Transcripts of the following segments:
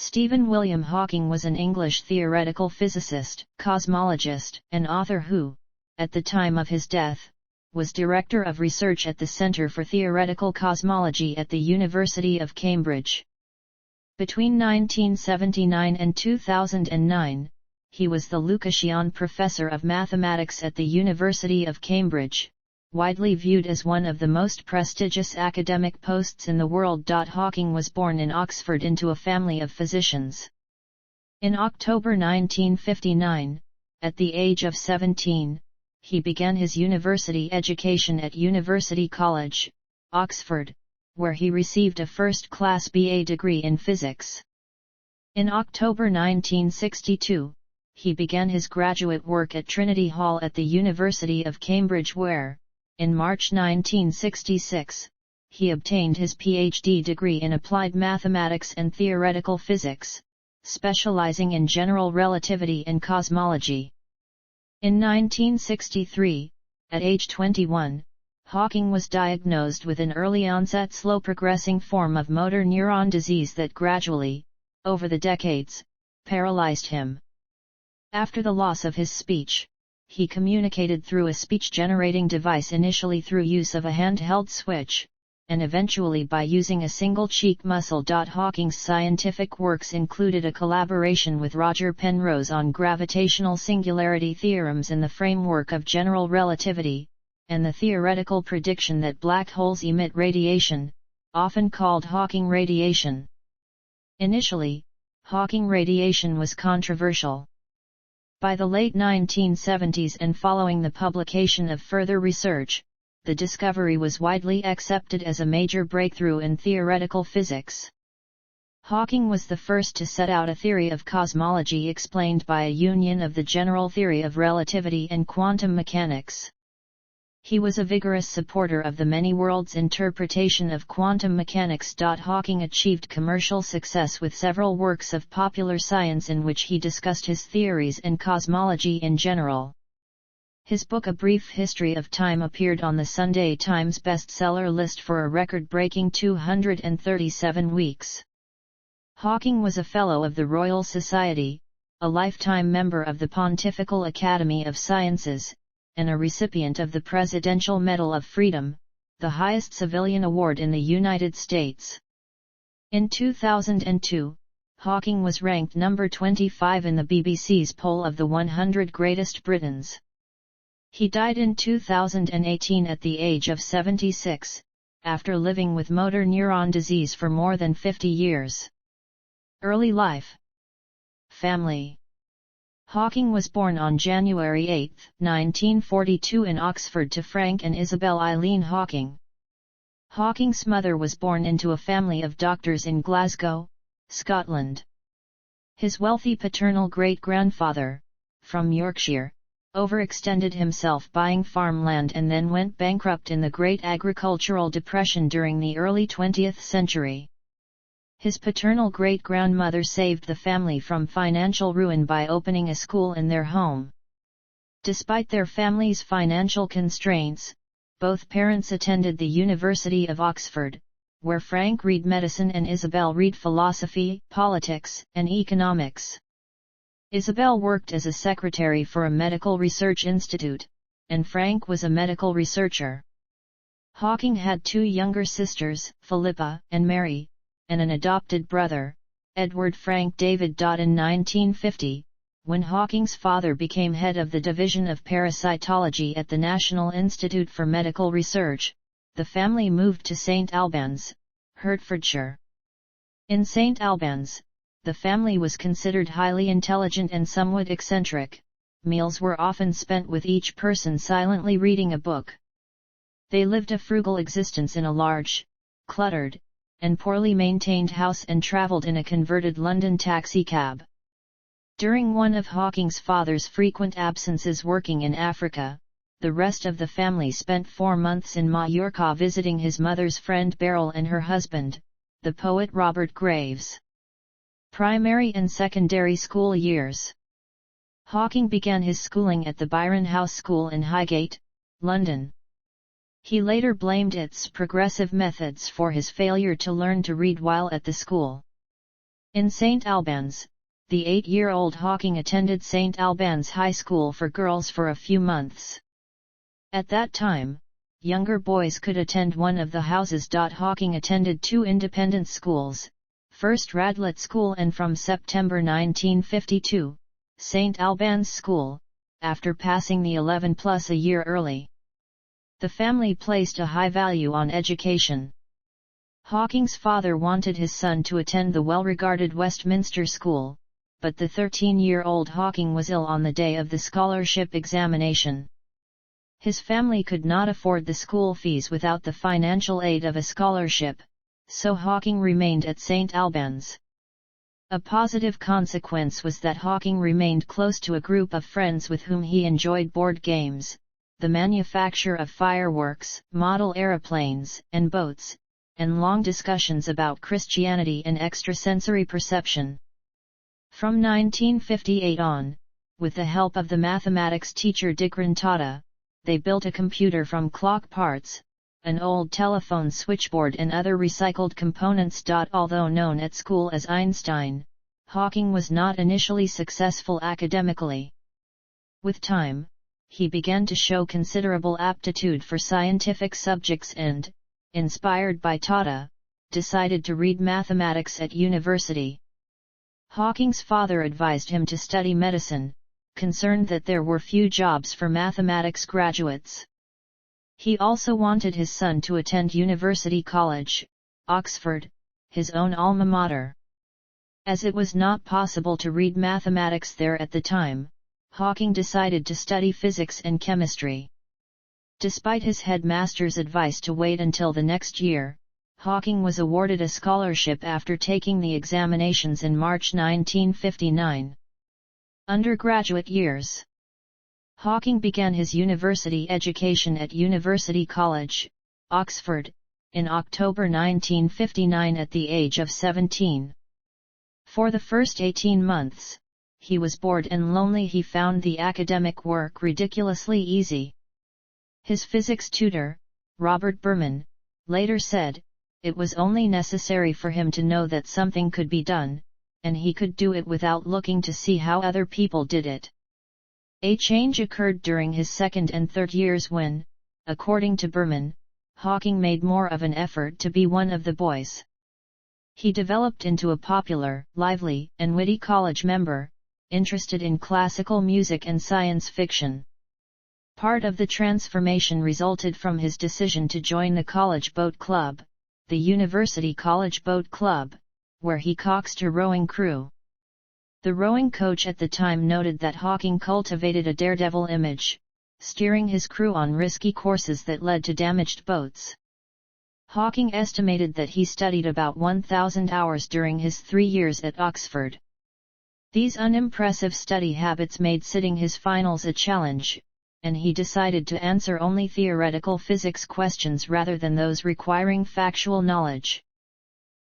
Stephen William Hawking was an English theoretical physicist, cosmologist, and author who, at the time of his death, was Director of Research at the Centre for Theoretical Cosmology at the University of Cambridge. Between 1979 and 2009, he was the Lucasian Professor of Mathematics at the University of Cambridge, widely viewed as one of the most prestigious academic posts in the world. Hawking was born in Oxford into a family of physicians. In October 1959, at the age of 17, he began his university education at University College, Oxford, where he received a first-class BA degree in physics. In October 1962, he began his graduate work at Trinity Hall at the University of Cambridge where, in March 1966, he obtained his PhD degree in applied mathematics and theoretical physics, specializing in general relativity and cosmology. In 1963, at age 21, Hawking was diagnosed with an early-onset slow-progressing form of motor neuron disease that gradually, over the decades, paralyzed him. After the loss of his speech, he communicated through a speech-generating device initially through use of a handheld switch, and eventually by using a single cheek muscle. Hawking's scientific works included a collaboration with Roger Penrose on gravitational singularity theorems in the framework of general relativity, and the theoretical prediction that black holes emit radiation, often called Hawking radiation. Initially, Hawking radiation was controversial. By the late 1970s and following the publication of further research, the discovery was widely accepted as a major breakthrough in theoretical physics. Hawking was the first to set out a theory of cosmology explained by a union of the general theory of relativity and quantum mechanics. He was a vigorous supporter of the many-worlds interpretation of quantum mechanics. Hawking achieved commercial success with several works of popular science in which he discussed his theories and cosmology in general. His book A Brief History of Time appeared on the Sunday Times bestseller list for a record-breaking 237 weeks. Hawking was a Fellow of the Royal Society, a lifetime member of the Pontifical Academy of Sciences, and a recipient of the Presidential Medal of Freedom, the highest civilian award in the United States. In 2002, Hawking was ranked number 25 in the BBC's poll of the 100 Greatest Britons. He died in 2018 at the age of 76, after living with motor neuron disease for more than 50 years. Early life. Family. Hawking was born on January 8, 1942 in Oxford to Frank and Isabel Eileen Hawking. Hawking's mother was born into a family of doctors in Glasgow, Scotland. His wealthy paternal great-grandfather, from Yorkshire, overextended himself buying farmland and then went bankrupt in the Great Agricultural Depression during the early 20th century. His paternal great-grandmother saved the family from financial ruin by opening a school in their home. Despite their family's financial constraints, both parents attended the University of Oxford, where Frank read medicine and Isabel read philosophy, politics, and economics. Isabel worked as a secretary for a medical research institute, and Frank was a medical researcher. Hawking had two younger sisters, Philippa and Mary, and an adopted brother, Edward Frank David. In 1950, when Hawking's father became head of the Division of Parasitology at the National Institute for Medical Research, the family moved to St Albans, Hertfordshire. In St Albans, the family was considered highly intelligent and somewhat eccentric. Meals were often spent with each person silently reading a book. They lived a frugal existence in a large, cluttered, and poorly maintained house and travelled in a converted London taxicab. During one of Hawking's father's frequent absences working in Africa, the rest of the family spent 4 months in Mallorca visiting his mother's friend Beryl and her husband, the poet Robert Graves. Primary and secondary school years. Hawking began his schooling at the Byron House School in Highgate, London. He later blamed its progressive methods for his failure to learn to read while at the school. In St. Albans, the 8-year-old Hawking attended St. Albans High School for girls for a few months. At that time, younger boys could attend one of the houses. Hawking attended 2 independent schools, first Radlett School and from September 1952, St. Albans School, after passing the 11+ a year early. The family placed a high value on education. Hawking's father wanted his son to attend the well-regarded Westminster School, but the 13-year-old Hawking was ill on the day of the scholarship examination. His family could not afford the school fees without the financial aid of a scholarship, so Hawking remained at St. Albans. A positive consequence was that Hawking remained close to a group of friends with whom he enjoyed board games, the manufacture of fireworks, model aeroplanes, and boats, and long discussions about Christianity and extrasensory perception. From 1958 on, with the help of the mathematics teacher Dikran Tata, they built a computer from clock parts, an old telephone switchboard and other recycled components. Although known at school as Einstein, Hawking was not initially successful academically. With time, he began to show considerable aptitude for scientific subjects and, inspired by Tata, decided to read mathematics at university. Hawking's father advised him to study medicine, concerned that there were few jobs for mathematics graduates. He also wanted his son to attend University College, Oxford, his own alma mater. As it was not possible to read mathematics there at the time, Hawking decided to study physics and chemistry. Despite his headmaster's advice to wait until the next year, Hawking was awarded a scholarship after taking the examinations in March 1959. Undergraduate years. Hawking began his university education at University College, Oxford, in October 1959 at the age of 17. For the first 18 months, he was bored and lonely. He found the academic work ridiculously easy. His physics tutor, Robert Berman, later said, it was only necessary for him to know that something could be done, and he could do it without looking to see how other people did it. A change occurred during his second and third years when, according to Berman, Hawking made more of an effort to be one of the boys. He developed into a popular, lively, and witty college member, interested in classical music and science fiction. Part of the transformation resulted from his decision to join the College Boat Club, the University College Boat Club, where he coxed a rowing crew. The rowing coach at the time noted that Hawking cultivated a daredevil image, steering his crew on risky courses that led to damaged boats. Hawking estimated that he studied about 1,000 hours during his 3 years at Oxford. These unimpressive study habits made sitting his finals a challenge, and he decided to answer only theoretical physics questions rather than those requiring factual knowledge.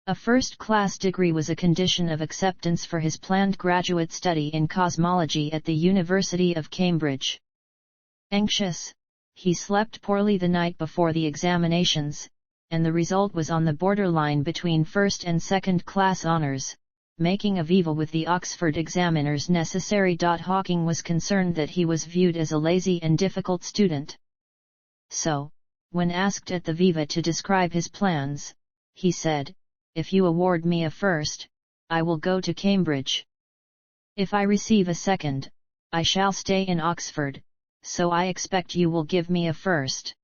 A first-class degree was a condition of acceptance for his planned graduate study in cosmology at the University of Cambridge. Anxious, he slept poorly the night before the examinations, and the result was on the borderline between first and second-class honours, making a viva with the Oxford examiners necessary. Hawking was concerned that he was viewed as a lazy and difficult student. So, when asked at the viva to describe his plans, he said, "If you award me a first, I will go to Cambridge. If I receive a second, I shall stay in Oxford, so I expect you will give me a first."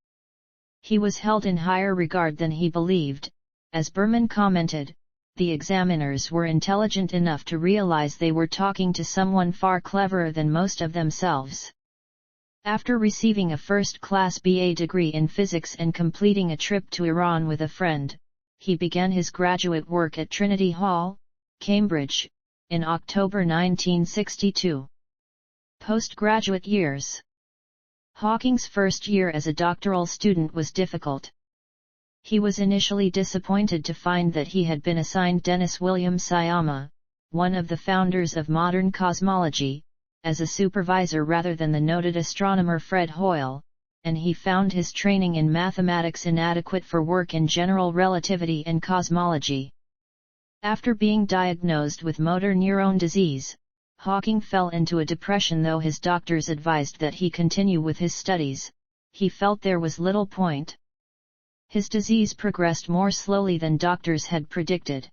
He was held in higher regard than he believed. As Berman commented, the examiners were intelligent enough to realize they were talking to someone far cleverer than most of themselves. After receiving a first-class BA degree in physics and completing a trip to Iran with a friend, he began his graduate work at Trinity Hall, Cambridge, in October 1962. Postgraduate years. Hawking's first year as a doctoral student was difficult. He was initially disappointed to find that he had been assigned Dennis William Sciama, one of the founders of modern cosmology, as a supervisor rather than the noted astronomer Fred Hoyle, and he found his training in mathematics inadequate for work in general relativity and cosmology. After being diagnosed with motor neuron disease, Hawking fell into a depression. Though his doctors advised that he continue with his studies, he felt there was little point. His disease progressed more slowly than doctors had predicted.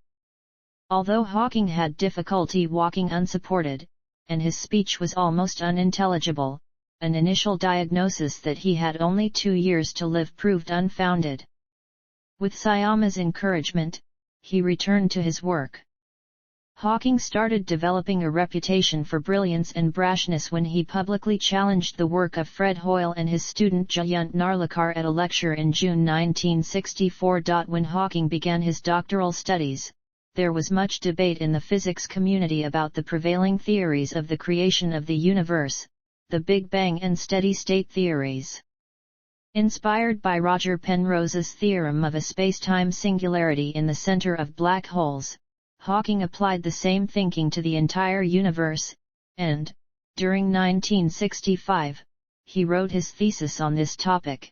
Although Hawking had difficulty walking unsupported, and his speech was almost unintelligible, an initial diagnosis that he had only 2 years to live proved unfounded. With Sayama's encouragement, he returned to his work. Hawking started developing a reputation for brilliance and brashness when he publicly challenged the work of Fred Hoyle and his student Jayant Narlikar at a lecture in June 1964. When Hawking began his doctoral studies, there was much debate in the physics community about the prevailing theories of the creation of the universe, the Big Bang and steady-state theories. Inspired by Roger Penrose's theorem of a spacetime singularity in the center of black holes, Hawking applied the same thinking to the entire universe, and, during 1965, he wrote his thesis on this topic.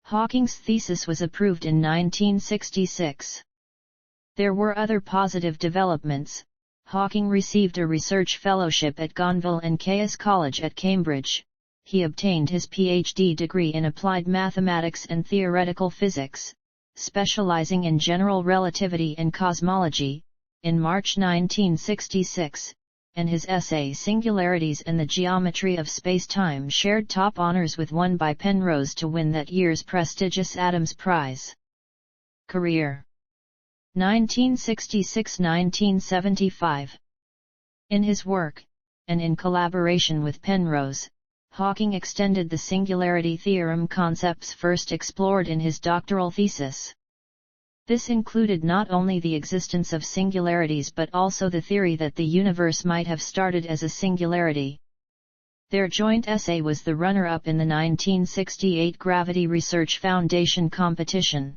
Hawking's thesis was approved in 1966. There were other positive developments. Hawking received a research fellowship at Gonville and Caius College at Cambridge. He obtained his PhD degree in applied mathematics and theoretical physics, specializing in general relativity and cosmology, in March 1966, and his essay Singularities and the Geometry of Space-Time shared top honors with one by Penrose to win that year's prestigious Adams Prize. Career 1966–1975. In his work, and in collaboration with Penrose, Hawking extended the singularity theorem concepts first explored in his doctoral thesis. This included not only the existence of singularities but also the theory that the universe might have started as a singularity. Their joint essay was the runner-up in the 1968 Gravity Research Foundation competition.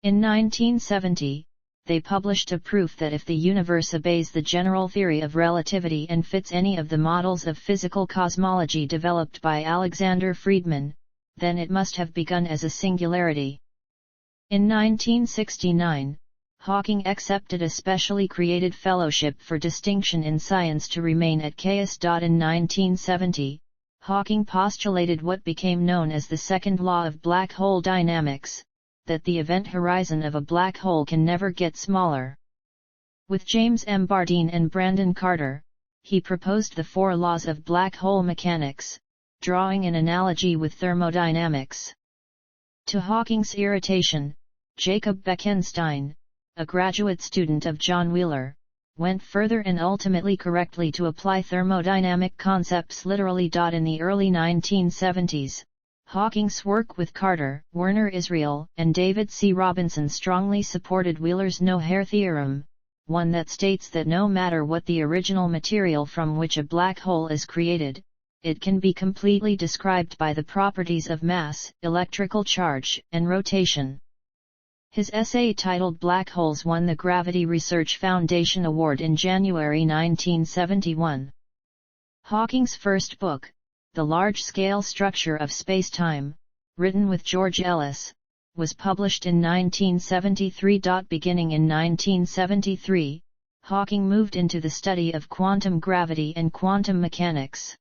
In 1970, they published a proof that if the universe obeys the general theory of relativity and fits any of the models of physical cosmology developed by Alexander Friedmann, then it must have begun as a singularity. In 1969, Hawking accepted a specially created fellowship for distinction in science to remain at Caius. In 1970, Hawking postulated what became known as the second law of black hole dynamics, that the event horizon of a black hole can never get smaller. With James M. Bardeen and Brandon Carter, he proposed the 4 laws of black hole mechanics, drawing an analogy with thermodynamics. To Hawking's irritation, Jacob Bekenstein, a graduate student of John Wheeler, went further and ultimately correctly to apply thermodynamic concepts literally. In the early 1970s, Hawking's work with Carter, Werner Israel, and David C. Robinson strongly supported Wheeler's no-hair theorem, one that states that no matter what the original material from which a black hole is created, it can be completely described by the properties of mass, electrical charge, and rotation. His essay titled Black Holes won the Gravity Research Foundation Award in January 1971. Hawking's first book, The Large-Scale Structure of Space-Time, written with George Ellis, was published in 1973. Beginning in 1973, Hawking moved into the study of quantum gravity and quantum mechanics.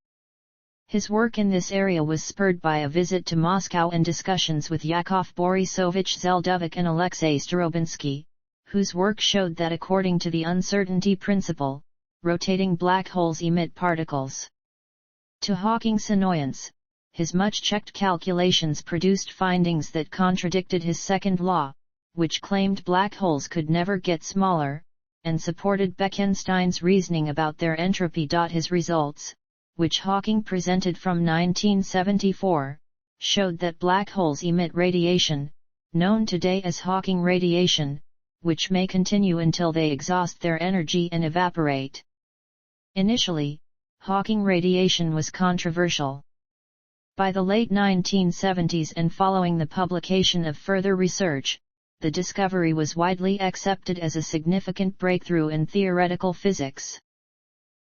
His work in this area was spurred by a visit to Moscow and discussions with Yakov Borisovich Zeldovic and Alexei Starobinsky, whose work showed that according to the uncertainty principle, rotating black holes emit particles. To Hawking's annoyance, his much-checked calculations produced findings that contradicted his second law, which claimed black holes could never get smaller, and supported Bekenstein's reasoning about their entropy. His results, which Hawking presented from 1974, showed that black holes emit radiation, known today as Hawking radiation, which may continue until they exhaust their energy and evaporate. Initially, Hawking radiation was controversial. By the late 1970s and following the publication of further research, the discovery was widely accepted as a significant breakthrough in theoretical physics.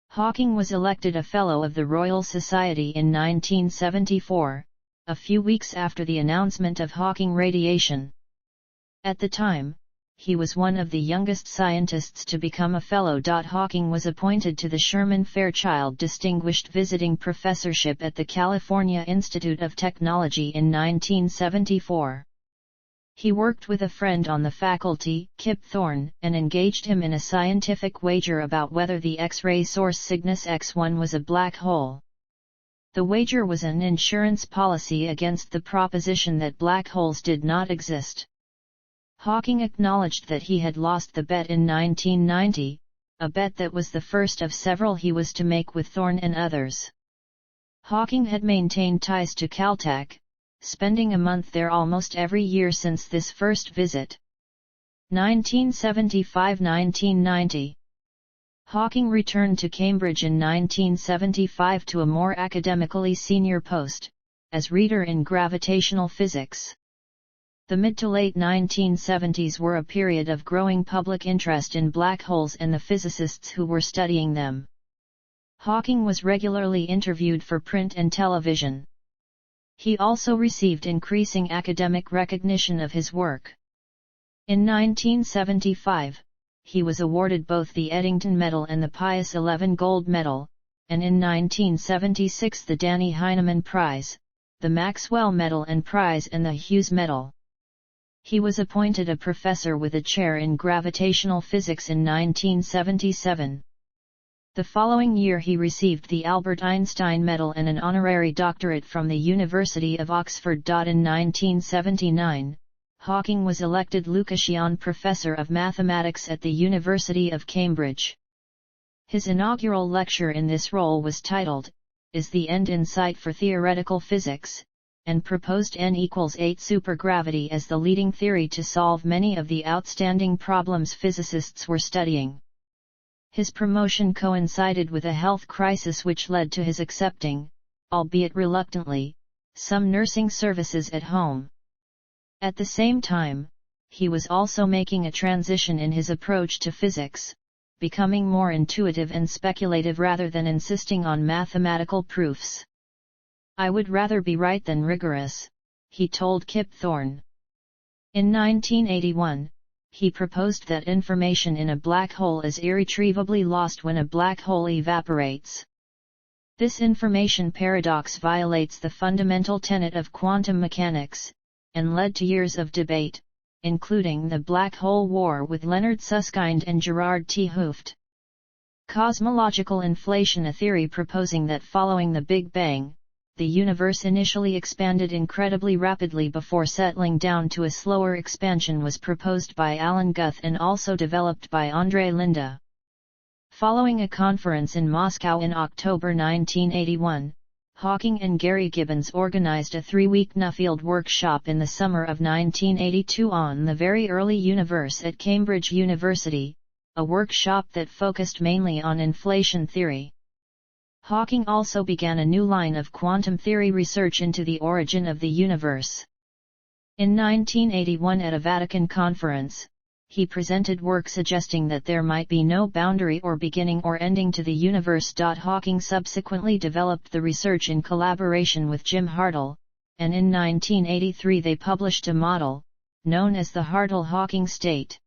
Hawking was elected a Fellow of the Royal Society in 1974, a few weeks after the announcement of Hawking radiation. At the time, he was one of the youngest scientists to become a fellow. Hawking was appointed to the Sherman Fairchild Distinguished Visiting Professorship at the California Institute of Technology in 1974. He worked with a friend on the faculty, Kip Thorne, and engaged him in a scientific wager about whether the X-ray source Cygnus X1 was a black hole. The wager was an insurance policy against the proposition that black holes did not exist. Hawking acknowledged that he had lost the bet in 1990, a bet that was the first of several he was to make with Thorne and others. Hawking had maintained ties to Caltech, spending a month there almost every year since this first visit. 1975–1990. Hawking returned to Cambridge in 1975 to a more academically senior post, as reader in gravitational physics. The mid to late 1970s were a period of growing public interest in black holes and the physicists who were studying them. Hawking was regularly interviewed for print and television. He also received increasing academic recognition of his work. In 1975, he was awarded both the Eddington Medal and the Pius XI Gold Medal, and in 1976 the Danny Heinemann Prize, the Maxwell Medal and Prize and the Hughes Medal. He was appointed a professor with a chair in gravitational physics in 1977. The following year he received the Albert Einstein Medal and an honorary doctorate from the University of Oxford. In 1979, Hawking was elected Lucasian Professor of Mathematics at the University of Cambridge. His inaugural lecture in this role was titled, "Is the End in Sight for Theoretical Physics?" and proposed n=8 supergravity as the leading theory to solve many of the outstanding problems physicists were studying. His promotion coincided with a health crisis which led to his accepting, albeit reluctantly, some nursing services at home. At the same time, he was also making a transition in his approach to physics, becoming more intuitive and speculative rather than insisting on mathematical proofs. "I would rather be right than rigorous," he told Kip Thorne. In 1981, he proposed that information in a black hole is irretrievably lost when a black hole evaporates. This information paradox violates the fundamental tenet of quantum mechanics, and led to years of debate, including the Black Hole War with Leonard Susskind and Gerard T. Hooft. Cosmological inflation, a theory proposing that following the Big Bang, the universe initially expanded incredibly rapidly before settling down to a slower expansion, was proposed by Alan Guth and also developed by Andrei Linde. Following a conference in Moscow in October 1981, Hawking and Gary Gibbons organized a 3-week Nuffield workshop in the summer of 1982 on the very early universe at Cambridge University, a workshop that focused mainly on inflation theory. Hawking also began a new line of quantum theory research into the origin of the universe. In 1981 at a Vatican conference, he presented work suggesting that there might be no boundary or beginning or ending to the universe. Hawking subsequently developed the research in collaboration with Jim Hartle, and in 1983 they published a model, known as the Hartle-Hawking state.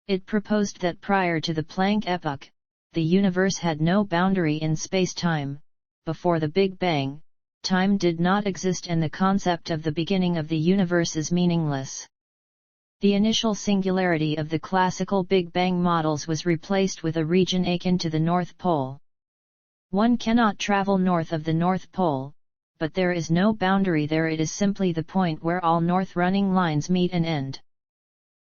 It proposed that prior to the Planck epoch, the universe had no boundary in space-time. Before the Big Bang, time did not exist and the concept of the beginning of the universe is meaningless. The initial singularity of the classical Big Bang models was replaced with a region akin to the North Pole. One cannot travel north of the North Pole, but there is no boundary there, it is simply the point where all north-running lines meet and end.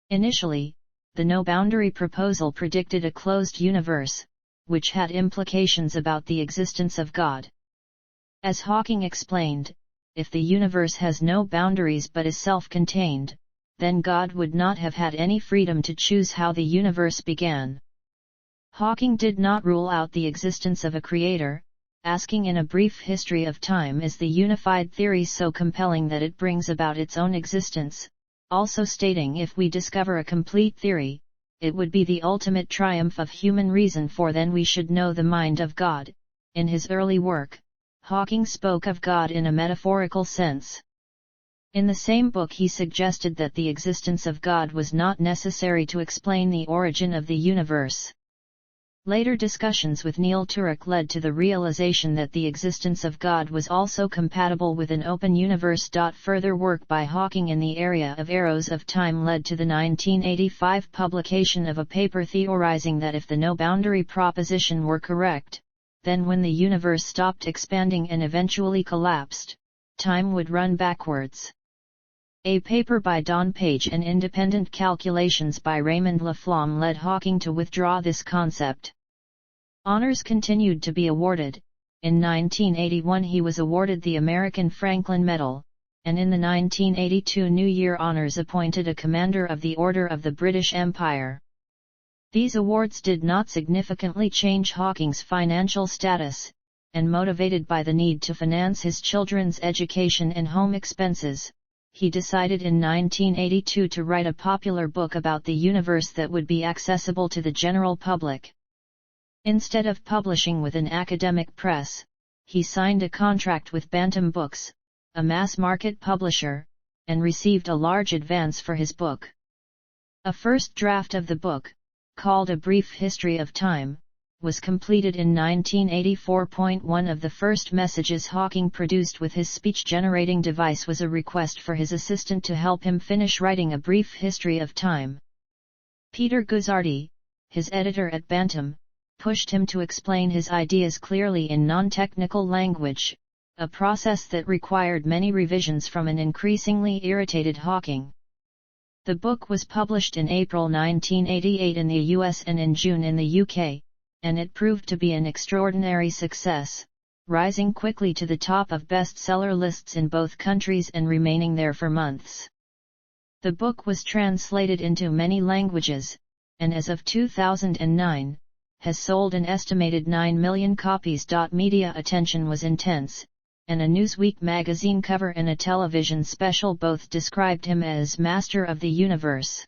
Initially, the no-boundary proposal predicted a closed universe, which had implications about the existence of God. As Hawking explained, if the universe has no boundaries but is self-contained, then God would not have had any freedom to choose how the universe began. Hawking did not rule out the existence of a creator, asking, in A Brief History of Time, is the unified theory so compelling that it brings about its own existence, also stating, if we discover a complete theory, it would be the ultimate triumph of human reason, for then we should know the mind of God. In his early work, Hawking spoke of God in a metaphorical sense. In the same book he suggested that the existence of God was not necessary to explain the origin of the universe. Later discussions with Neil Turok led to the realization that the existence of God was also compatible with an open universe. Further work by Hawking in the area of arrows of time led to the 1985 publication of a paper theorizing that if the no-boundary proposition were correct, then when the universe stopped expanding and eventually collapsed, time would run backwards. A paper by Don Page and independent calculations by Raymond Laflamme led Hawking to withdraw this concept. Honors continued to be awarded. In 1981 he was awarded the American Franklin Medal, and in the 1982 New Year Honors appointed a Commander of the Order of the British Empire. These awards did not significantly change Hawking's financial status, and motivated by the need to finance his children's education and home expenses, he decided in 1982 to write a popular book about the universe that would be accessible to the general public. Instead of publishing with an academic press, he signed a contract with Bantam Books, a mass-market publisher, and received a large advance for his book. A first draft of the book, called A Brief History of Time, was completed in 1984. One of the first messages Hawking produced with his speech-generating device was a request for his assistant to help him finish writing A Brief History of Time. Peter Guzzardi, his editor at Bantam, pushed him to explain his ideas clearly in non-technical language, a process that required many revisions from an increasingly irritated Hawking. The book was published in April 1988 in the US and in June in the UK, and it proved to be an extraordinary success, rising quickly to the top of bestseller lists in both countries and remaining there for months. The book was translated into many languages, and as of 2009, has sold an estimated 9 million copies. Media attention was intense, and a Newsweek magazine cover and a television special both described him as master of the universe.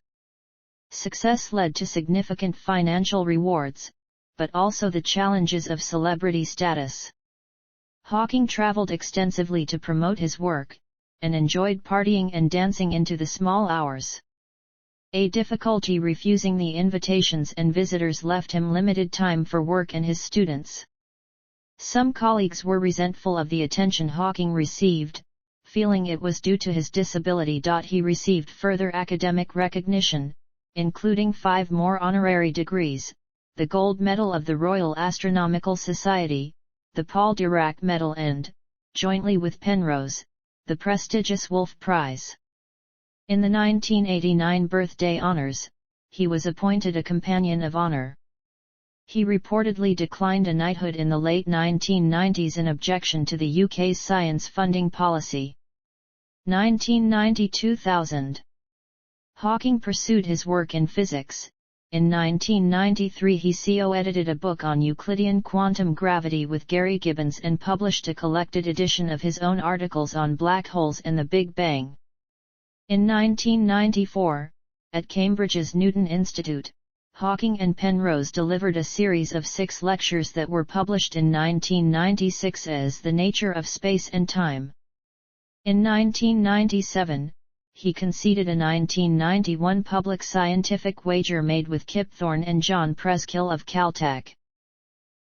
Success led to significant financial rewards, but also the challenges of celebrity status. Hawking traveled extensively to promote his work, and enjoyed partying and dancing into the small hours. A difficulty refusing the invitations and visitors left him limited time for work and his students. Some colleagues were resentful of the attention Hawking received, feeling it was due to his disability. He received further academic recognition, including 5 more honorary degrees, the Gold Medal of the Royal Astronomical Society, the Paul Dirac Medal and, jointly with Penrose, the prestigious Wolf Prize. In the 1989 birthday honors, he was appointed a Companion of Honor. He reportedly declined a knighthood in the late 1990s in objection to the UK's science funding policy. 1990–2000. Hawking pursued his work in physics. In 1993 he co-edited a book on Euclidean quantum gravity with Gary Gibbons and published a collected edition of his own articles on black holes and the Big Bang. In 1994, at Cambridge's Newton Institute, Hawking and Penrose delivered a series of 6 lectures that were published in 1996 as The Nature of Space and Time. In 1997, he conceded a 1991 public scientific wager made with Kip Thorne and John Preskill of Caltech.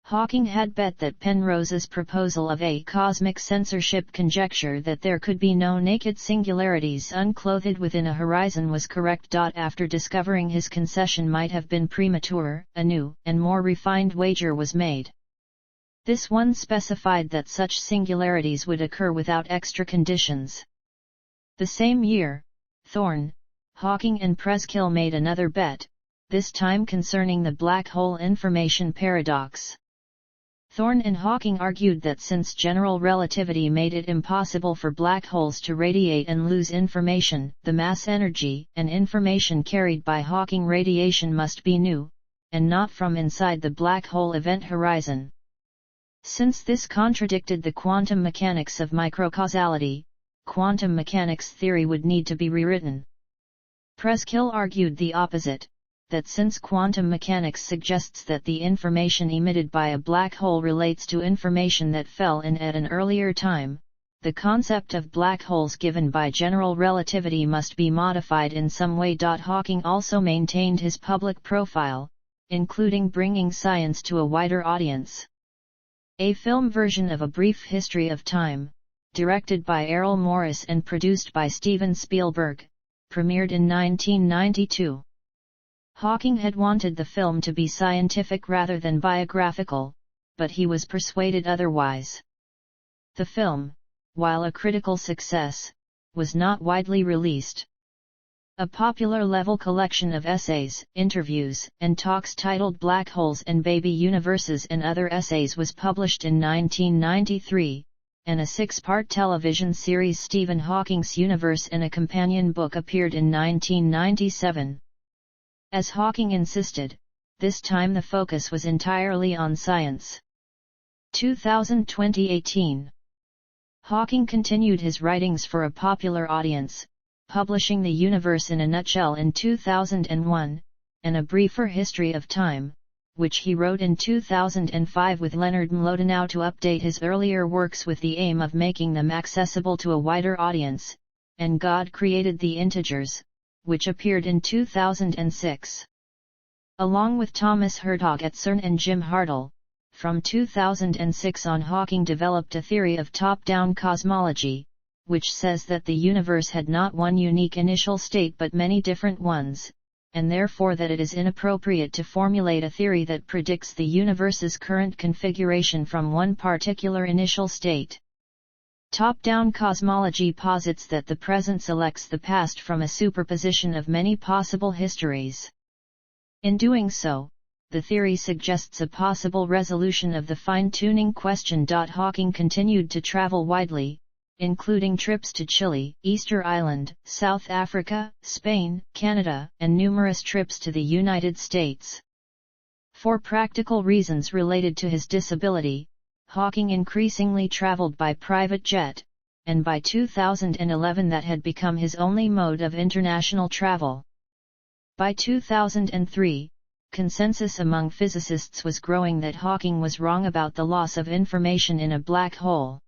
Hawking had bet that Penrose's proposal of a cosmic censorship conjecture that there could be no naked singularities unclothed within a horizon was correct. After discovering his concession might have been premature, a new and more refined wager was made. This one specified that such singularities would occur without extra conditions. The same year, Thorne, Hawking and Preskill made another bet, this time concerning the black hole information paradox. Thorne and Hawking argued that since general relativity made it impossible for black holes to radiate and lose information, the mass energy and information carried by Hawking radiation must be new, and not from inside the black hole event horizon. Since this contradicted the quantum mechanics of microcausality, quantum mechanics theory would need to be rewritten. Preskill argued the opposite, that since quantum mechanics suggests that the information emitted by a black hole relates to information that fell in at an earlier time, the concept of black holes given by general relativity must be modified in some way. Hawking also maintained his public profile, including bringing science to a wider audience. A film version of A Brief History of Time, directed by Errol Morris and produced by Steven Spielberg, premiered in 1992. Hawking had wanted the film to be scientific rather than biographical, but he was persuaded otherwise. The film, while a critical success, was not widely released. A popular-level collection of essays, interviews, and talks titled Black Holes and Baby Universes and Other Essays was published in 1993, and a 6-part television series Stephen Hawking's Universe and a companion book appeared in 1997. As Hawking insisted, this time the focus was entirely on science. 2018. Hawking continued his writings for a popular audience, publishing The Universe in a Nutshell in 2001, and A Briefer History of Time, which he wrote in 2005 with Leonard Mlodinow to update his earlier works with the aim of making them accessible to a wider audience, and God Created the Integers, which appeared in 2006. Along with Thomas Hertog at CERN and Jim Hartle, from 2006 on Hawking developed a theory of top-down cosmology, which says that the universe had not one unique initial state but many different ones, and therefore that it is inappropriate to formulate a theory that predicts the universe's current configuration from one particular initial state. Top-down cosmology posits that the present selects the past from a superposition of many possible histories. In doing so, the theory suggests a possible resolution of the fine-tuning question. Hawking continued to travel widely, including trips to Chile, Easter Island, South Africa, Spain, Canada, and numerous trips to the United States. For practical reasons related to his disability, Hawking increasingly traveled by private jet, and by 2011 that had become his only mode of international travel. By 2003, consensus among physicists was growing that Hawking was wrong about the loss of information in a black hole.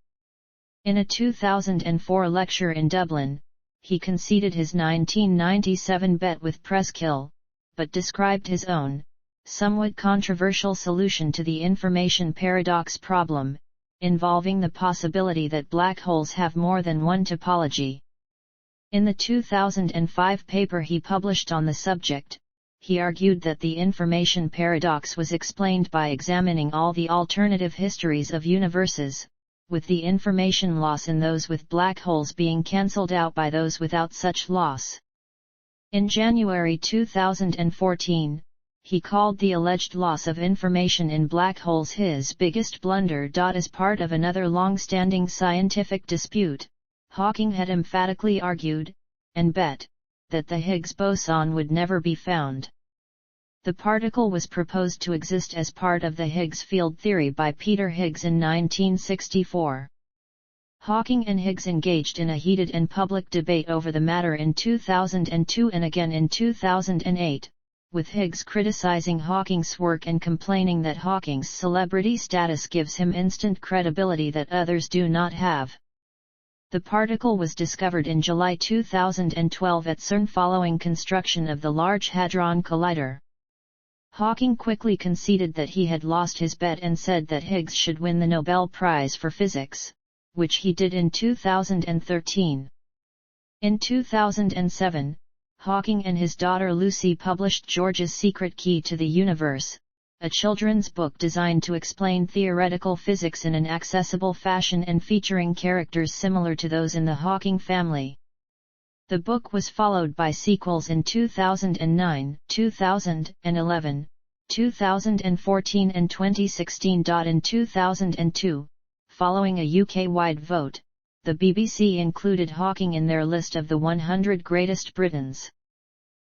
In a 2004 lecture in Dublin, he conceded his 1997 bet with Preskill, but described his own, somewhat controversial solution to the information paradox problem, involving the possibility that black holes have more than one topology. In the 2005 paper he published on the subject, he argued that the information paradox was explained by examining all the alternative histories of universes, with the information loss in those with black holes being cancelled out by those without such loss. In January 2014, he called the alleged loss of information in black holes his biggest blunder. As part of another long-standing scientific dispute, Hawking had emphatically argued, and bet, that the Higgs boson would never be found. The particle was proposed to exist as part of the Higgs field theory by Peter Higgs in 1964. Hawking and Higgs engaged in a heated and public debate over the matter in 2002 and again in 2008, with Higgs criticizing Hawking's work and complaining that Hawking's celebrity status gives him instant credibility that others do not have. The particle was discovered in July 2012 at CERN following construction of the Large Hadron Collider. Hawking quickly conceded that he had lost his bet and said that Higgs should win the Nobel Prize for Physics, which he did in 2013. In 2007, Hawking and his daughter Lucy published George's Secret Key to the Universe, a children's book designed to explain theoretical physics in an accessible fashion and featuring characters similar to those in the Hawking family. The book was followed by sequels in 2009, 2011, 2014 and 2016. In 2002, following a UK-wide vote, the BBC included Hawking in their list of the 100 greatest Britons.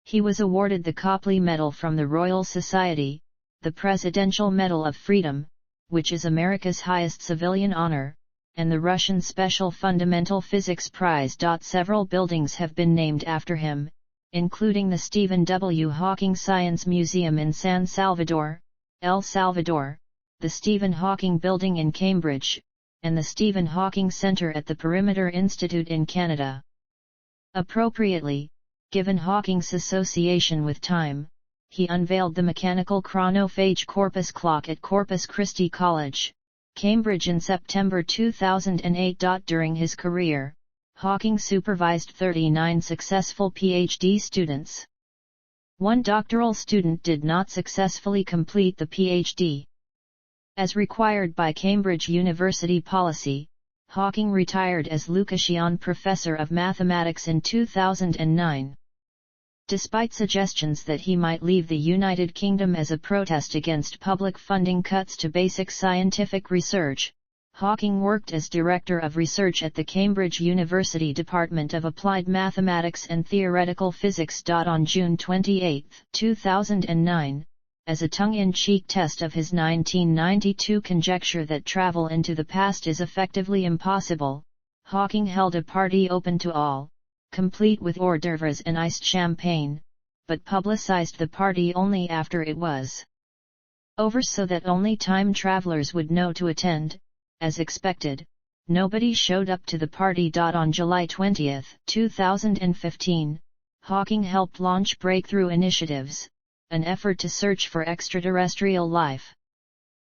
He was awarded the Copley Medal from the Royal Society, the Presidential Medal of Freedom, which is America's highest civilian honor, and the Russian Special Fundamental Physics Prize. Several buildings have been named after him, including the Stephen W. Hawking Science Museum in San Salvador, El Salvador, the Stephen Hawking Building in Cambridge, and the Stephen Hawking Center at the Perimeter Institute in Canada. Appropriately, given Hawking's association with time, he unveiled the mechanical chronophage corpus clock at Corpus Christi College, Cambridge in September 2008. During his career, Hawking supervised 39 successful PhD students. One doctoral student did not successfully complete the PhD. As required by Cambridge University policy, Hawking retired as Lucasian Professor of Mathematics in 2009. Despite suggestions that he might leave the United Kingdom as a protest against public funding cuts to basic scientific research, Hawking worked as Director of Research at the Cambridge University Department of Applied Mathematics and Theoretical Physics. On June 28, 2009, as a tongue-in-cheek test of his 1992 conjecture that travel into the past is effectively impossible, Hawking held a party open to all, complete with hors d'oeuvres and iced champagne, but publicized the party only after it was over so that only time travelers would know to attend. As expected, nobody showed up to the party. On July 20, 2015, Hawking helped launch Breakthrough Initiatives, an effort to search for extraterrestrial life.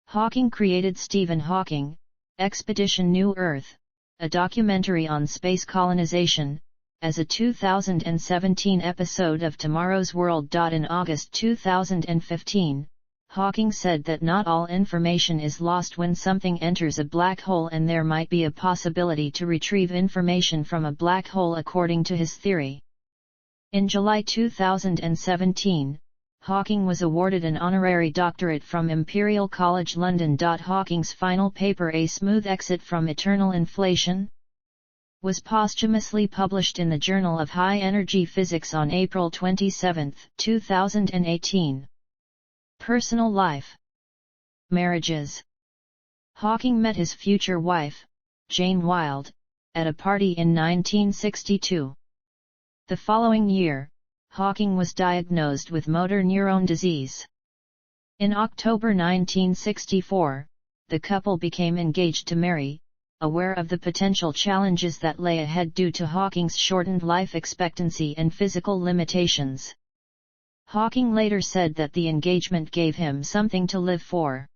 Hawking created Stephen Hawking, Expedition New Earth, a documentary on space colonization, as a 2017 episode of Tomorrow's World. In August 2015, Hawking said that not all information is lost when something enters a black hole, and there might be a possibility to retrieve information from a black hole according to his theory. In July 2017, Hawking was awarded an honorary doctorate from Imperial College London. Hawking's final paper, A Smooth Exit from Eternal Inflation, was posthumously published in the Journal of High Energy Physics on April 27, 2018. Personal life. Marriages. Hawking met his future wife, Jane Wilde, at a party in 1962. The following year, Hawking was diagnosed with motor neuron disease. In October 1964, the couple became engaged to marry, aware of the potential challenges that lay ahead due to Hawking's shortened life expectancy and physical limitations. Hawking later said that the engagement gave him something to live for.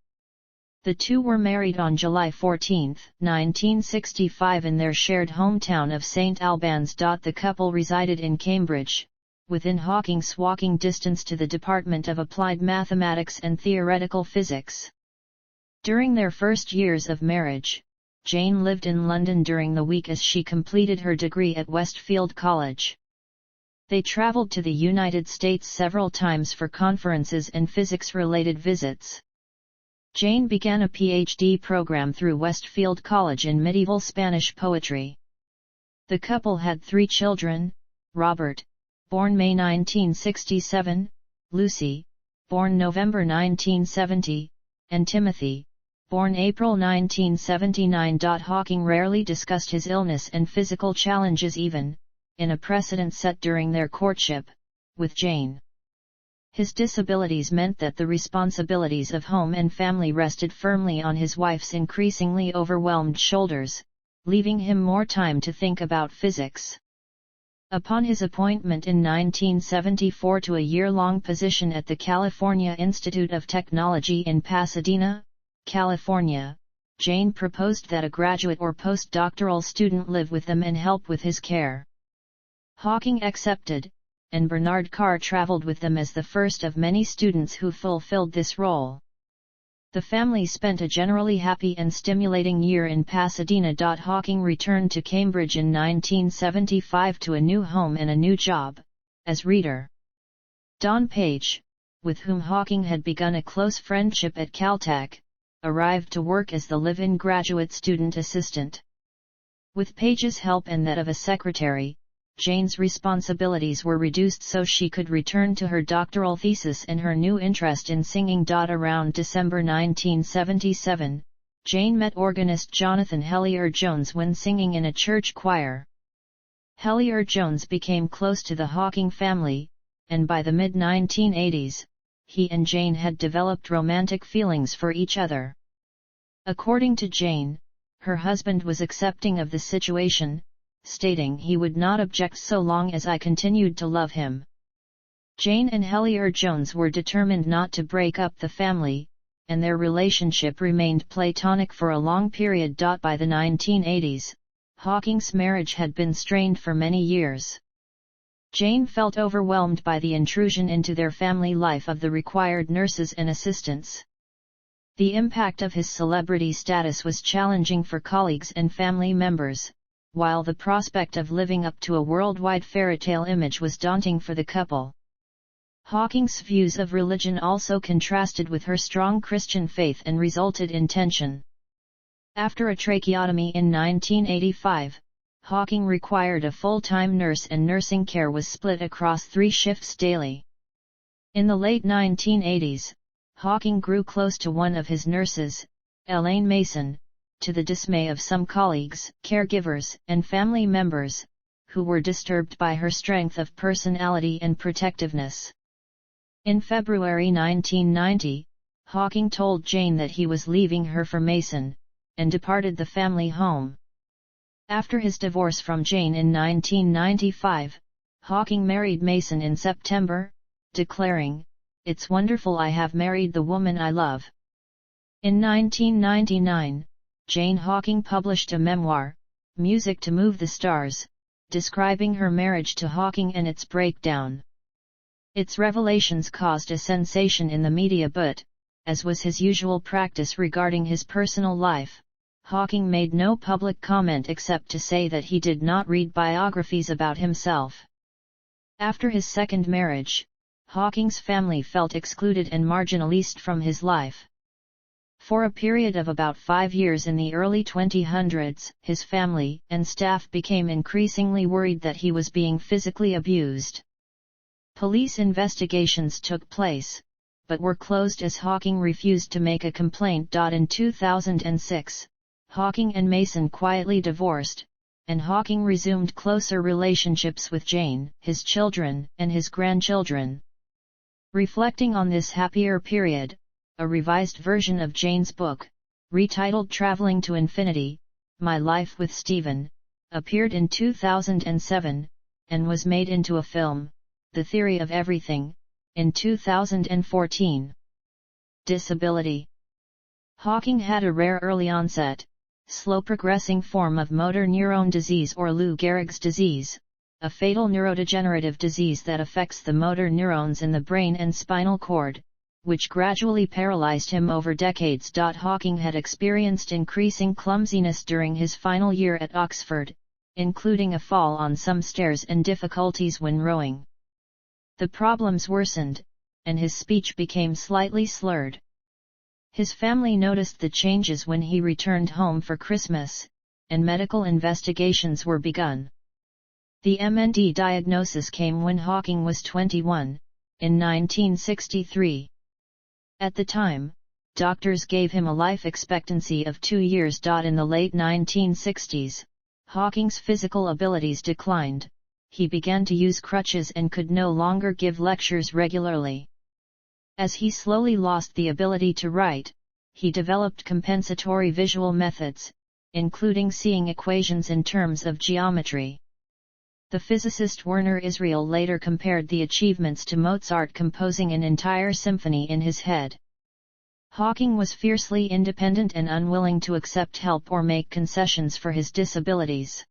The two were married on July 14, 1965 in their shared hometown of St Albans. The couple resided in Cambridge, within Hawking's walking distance to the Department of Applied Mathematics and Theoretical Physics. During their first years of marriage, Jane lived in London during the week as she completed her degree at Westfield College. They traveled to the United States several times for conferences and physics-related visits. Jane began a PhD program through Westfield College in medieval Spanish poetry. The couple had 3 children: Robert, born May 1967, Lucy, born November 1970, and Timothy, born April 1979. Hawking rarely discussed his illness and physical challenges, even in a precedent set during their courtship with Jane. His disabilities meant that the responsibilities of home and family rested firmly on his wife's increasingly overwhelmed shoulders, leaving him more time to think about physics. Upon his appointment in 1974 to a year-long position at the California Institute of Technology in Pasadena, California, Jane proposed that a graduate or postdoctoral student live with them and help with his care. Hawking accepted, and Bernard Carr traveled with them as the first of many students who fulfilled this role. The family spent a generally happy and stimulating year in Pasadena. Hawking returned to Cambridge in 1975 to a new home and a new job, as reader. Don Page, with whom Hawking had begun a close friendship at Caltech, arrived to work as the live-in graduate student assistant. With Page's help and that of a secretary, Jane's responsibilities were reduced so she could return to her doctoral thesis and her new interest in singing. Around December 1977, Jane met organist Jonathan Hellier-Jones when singing in a church choir. Hellier-Jones became close to the Hawking family, and by the mid-1980s, he and Jane had developed romantic feelings for each other. According to Jane, Her husband was accepting of the situation, stating he would not object so long as I continued to love him. Jane and Hellier Jones were determined not to break up the family, and their relationship remained platonic for a long period. By the 1980s, Hawking's marriage had been strained for many years. Jane felt overwhelmed by the intrusion into their family life of the required nurses and assistants. The impact of his celebrity status was challenging for colleagues and family members, while the prospect of living up to a worldwide fairytale image was daunting for the couple. Hawking's views of religion also contrasted with her strong Christian faith and resulted in tension. After a tracheotomy in 1985, Hawking required a full-time nurse and nursing care was split across 3 shifts daily. In the late 1980s, Hawking grew close to one of his nurses, Elaine Mason, to the dismay of some colleagues, caregivers, and family members, who were disturbed by her strength of personality and protectiveness. In February 1990, Hawking told Jane that he was leaving her for Mason, and departed the family home. After his divorce from Jane in 1995, Hawking married Mason in September, declaring, "It's wonderful I have married the woman I love." In 1999, Jane Hawking published a memoir, Music to Move the Stars, describing her marriage to Hawking and its breakdown. Its revelations caused a sensation in the media but, as was his usual practice regarding his personal life, Hawking made no public comment except to say that he did not read biographies about himself. After his second marriage, Hawking's family felt excluded and marginalized from his life. For a period of about 5 years in the early 2000s, his family and staff became increasingly worried that he was being physically abused. Police investigations took place, but were closed as Hawking refused to make a complaint. In 2006, Hawking and Mason quietly divorced, and Hawking resumed closer relationships with Jane, his children, and his grandchildren. Reflecting on this happier period, a revised version of Jane's book, retitled Traveling to Infinity, My Life with Stephen, appeared in 2007, and was made into a film, The Theory of Everything, in 2014. Disability. Hawking had a rare early onset, slow-progressing form of motor neuron disease or Lou Gehrig's disease, a fatal neurodegenerative disease that affects the motor neurons in the brain and spinal cord, which gradually paralyzed him over decades. Hawking had experienced increasing clumsiness during his final year at Oxford, including a fall on some stairs and difficulties when rowing. The problems worsened, and his speech became slightly slurred. His family noticed the changes when he returned home for Christmas, and medical investigations were begun. The MND diagnosis came when Hawking was 21, in 1963. At the time, doctors gave him a life expectancy of 2 years. In the late 1960s, Hawking's physical abilities declined. He began to use crutches and could no longer give lectures regularly. As he slowly lost the ability to write, he developed compensatory visual methods, including seeing equations in terms of geometry. The physicist Werner Israel later compared the achievements to Mozart composing an entire symphony in his head. Hawking was fiercely independent and unwilling to accept help or make concessions for his disabilities.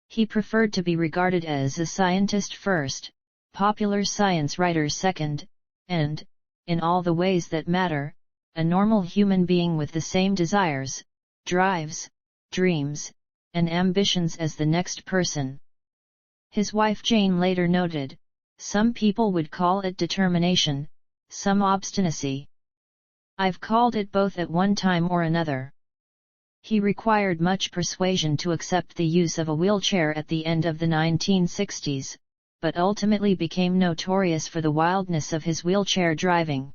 He preferred to be regarded as a scientist first, popular science writer second, and, in all the ways that matter, a normal human being with the same desires, drives, dreams, and ambitions as the next person. His wife Jane later noted, "Some people would call it determination, some obstinacy. I've called it both at one time or another." He required much persuasion to accept the use of a wheelchair at the end of the 1960s, but ultimately became notorious for the wildness of his wheelchair driving.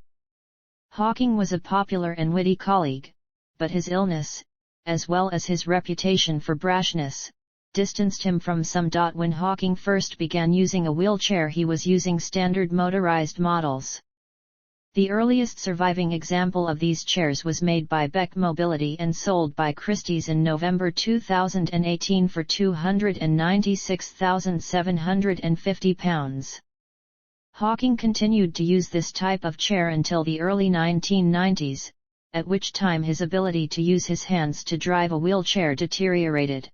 Hawking was a popular and witty colleague, but his illness, as well as his reputation for brashness, distanced him from some. When Hawking first began using a wheelchair, he was using standard motorized models. The earliest surviving example of these chairs was made by Beck Mobility and sold by Christie's in November 2018 for £296,750. Hawking continued to use this type of chair until the early 1990s, at which time his ability to use his hands to drive a wheelchair deteriorated.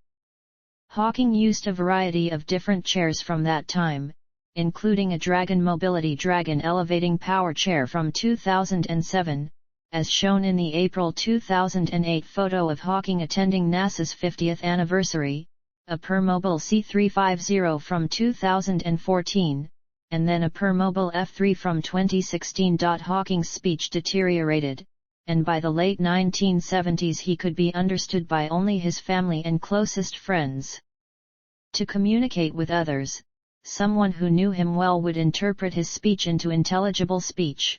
Hawking used a variety of different chairs from that time, including a Dragon Mobility Dragon elevating power chair from 2007, as shown in the April 2008 photo of Hawking attending NASA's 50th anniversary, a Permobil C350 from 2014, and then a Permobil F3 from 2016. Hawking's speech deteriorated, and by the late 1970s he could be understood by only his family and closest friends. To communicate with others, someone who knew him well would interpret his speech into intelligible speech.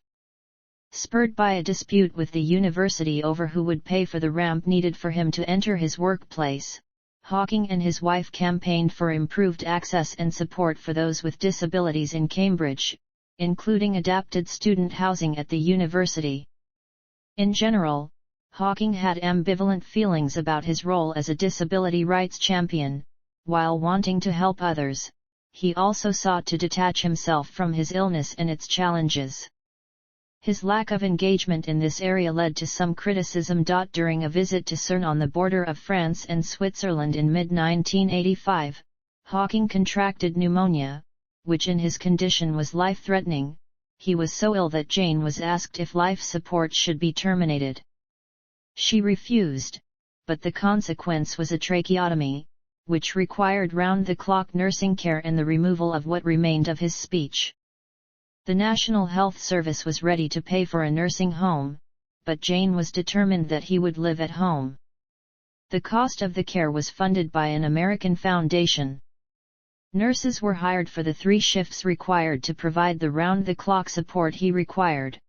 Spurred by a dispute with the university over who would pay for the ramp needed for him to enter his workplace, Hawking and his wife campaigned for improved access and support for those with disabilities in Cambridge, including adapted student housing at the university. In general, Hawking had ambivalent feelings about his role as a disability rights champion. While wanting to help others, he also sought to detach himself from his illness and its challenges. His lack of engagement in this area led to some criticism. During a visit to CERN on the border of France and Switzerland in mid-1985, Hawking contracted pneumonia, which in his condition was life-threatening. He was so ill that Jane was asked if life support should be terminated. She refused, but the consequence was a tracheotomy, which required round-the-clock nursing care and the removal of what remained of his speech. The National Health Service was ready to pay for a nursing home, but Jane was determined that he would live at home. The cost of the care was funded by an American foundation. Nurses were hired for the 3 shifts required to provide the round-the-clock support he required.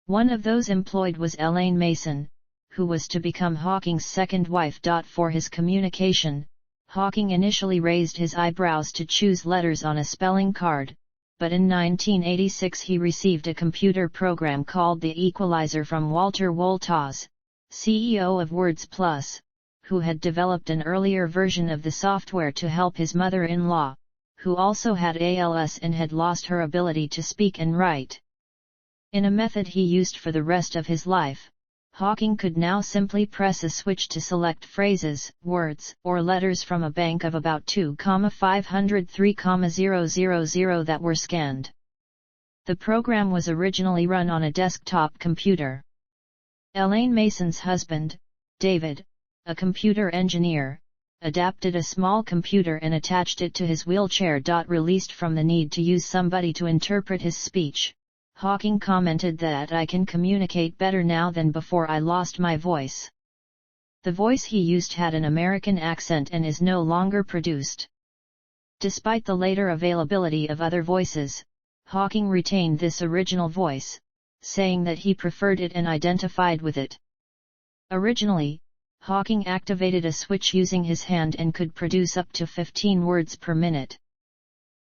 One of those employed was Elaine Mason, who was to become Hawking's second wife. For his communication, Hawking initially raised his eyebrows to choose letters on a spelling card, but in 1986 he received a computer program called the Equalizer from Walter Wolters, CEO of Words Plus, who had developed an earlier version of the software to help his mother-in-law, who also had ALS and had lost her ability to speak and write. In a method he used for the rest of his life, Hawking could now simply press a switch to select phrases, words, or letters from a bank of about 2,503,000 that were scanned. The program was originally run on a desktop computer. Elaine Mason's husband, David, a computer engineer, adapted a small computer and attached it to his wheelchair. Released from the need to use somebody to interpret his speech, Hawking commented that "I can communicate better now than before I lost my voice." The voice he used had an American accent and is no longer produced. Despite the later availability of other voices, Hawking retained this original voice, saying that he preferred it and identified with it. Originally, Hawking activated a switch using his hand and could produce up to 15 words per minute.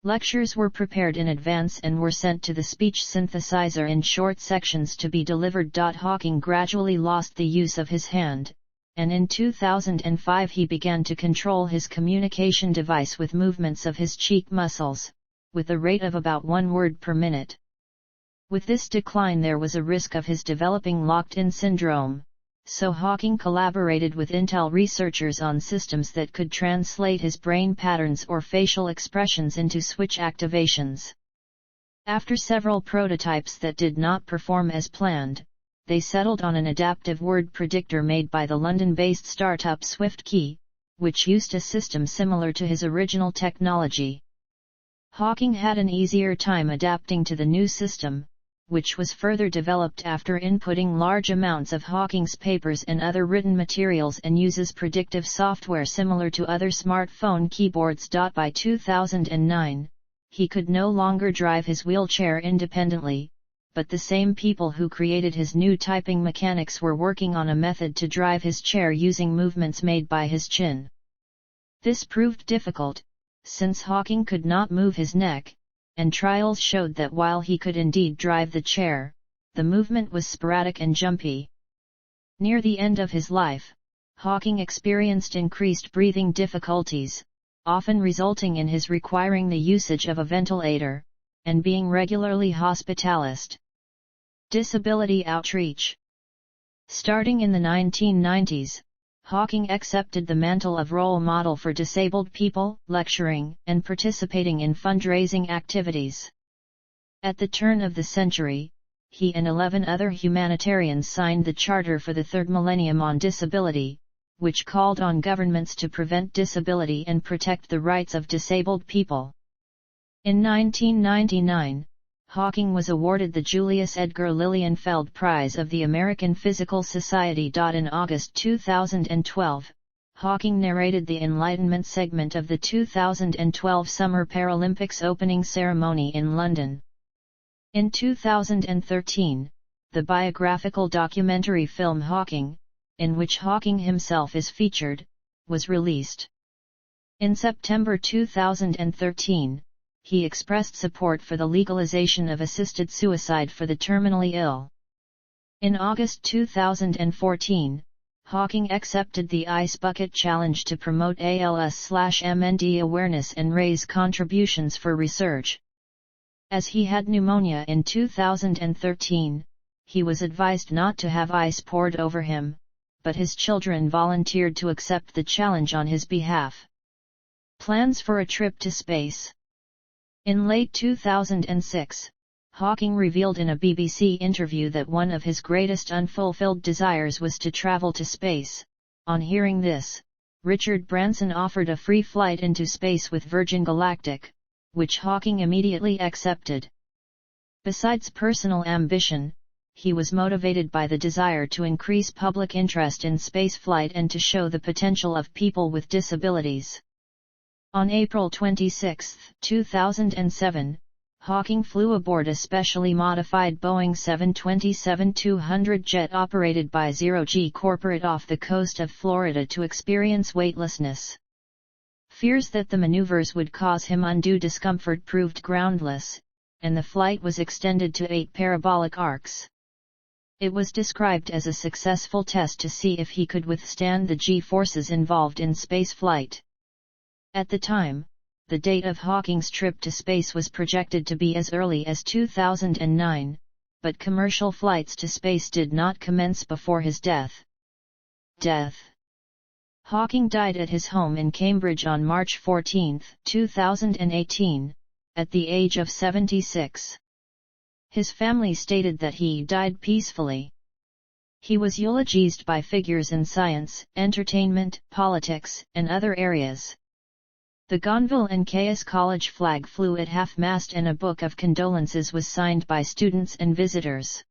Lectures were prepared in advance and were sent to the speech synthesizer in short sections to be delivered. Hawking gradually lost the use of his hand, and in 2005 he began to control his communication device with movements of his cheek muscles, with a rate of about 1 word per minute. With this decline there was a risk of his developing locked-in syndrome, so Hawking collaborated with Intel researchers on systems that could translate his brain patterns or facial expressions into switch activations. After several prototypes that did not perform as planned, they settled on an adaptive word predictor made by the London-based startup SwiftKey, which used a system similar to his original technology. Hawking had an easier time adapting to the new system, which was further developed after inputting large amounts of Hawking's papers and other written materials and uses predictive software similar to other smartphone keyboards. By 2009, he could no longer drive his wheelchair independently, but the same people who created his new typing mechanics were working on a method to drive his chair using movements made by his chin. This proved difficult, since Hawking could not move his neck, and trials showed that while he could indeed drive the chair, the movement was sporadic and jumpy. Near the end of his life, Hawking experienced increased breathing difficulties, often resulting in his requiring the usage of a ventilator, and being regularly hospitalized. Disability outreach. Starting in the 1990s, Hawking accepted the mantle of role model for disabled people, lecturing and participating in fundraising activities. At the turn of the century, he and 11 other humanitarians signed the Charter for the Third Millennium on Disability, which called on governments to prevent disability and protect the rights of disabled people. In 1999, Hawking was awarded the Julius Edgar Lilienfeld Prize of the American Physical Society. In August 2012, Hawking narrated the Enlightenment segment of the 2012 Summer Paralympics opening ceremony in London. In 2013, the biographical documentary film Hawking, in which Hawking himself is featured, was released. In September 2013, he expressed support for the legalization of assisted suicide for the terminally ill. In August 2014, Hawking accepted the Ice Bucket Challenge to promote ALS/MND awareness and raise contributions for research. As he had pneumonia in 2013, he was advised not to have ice poured over him, but his children volunteered to accept the challenge on his behalf. Plans for a trip to space. In late 2006, Hawking revealed in a BBC interview that one of his greatest unfulfilled desires was to travel to space. On hearing this, Richard Branson offered a free flight into space with Virgin Galactic, which Hawking immediately accepted. Besides personal ambition, he was motivated by the desire to increase public interest in spaceflight and to show the potential of people with disabilities. On April 26, 2007, Hawking flew aboard a specially modified Boeing 727-200 jet operated by Zero G Corporate off the coast of Florida to experience weightlessness. Fears that the maneuvers would cause him undue discomfort proved groundless, and the flight was extended to 8 parabolic arcs. It was described as a successful test to see if he could withstand the G-forces involved in spaceflight. At the time, the date of Hawking's trip to space was projected to be as early as 2009, but commercial flights to space did not commence before his death. Hawking died at his home in Cambridge on March 14, 2018, at the age of 76. His family stated that he died peacefully. He was eulogized by figures in science, entertainment, politics, and other areas. The Gonville and Caius College flag flew at half-mast and a book of condolences was signed by students and visitors.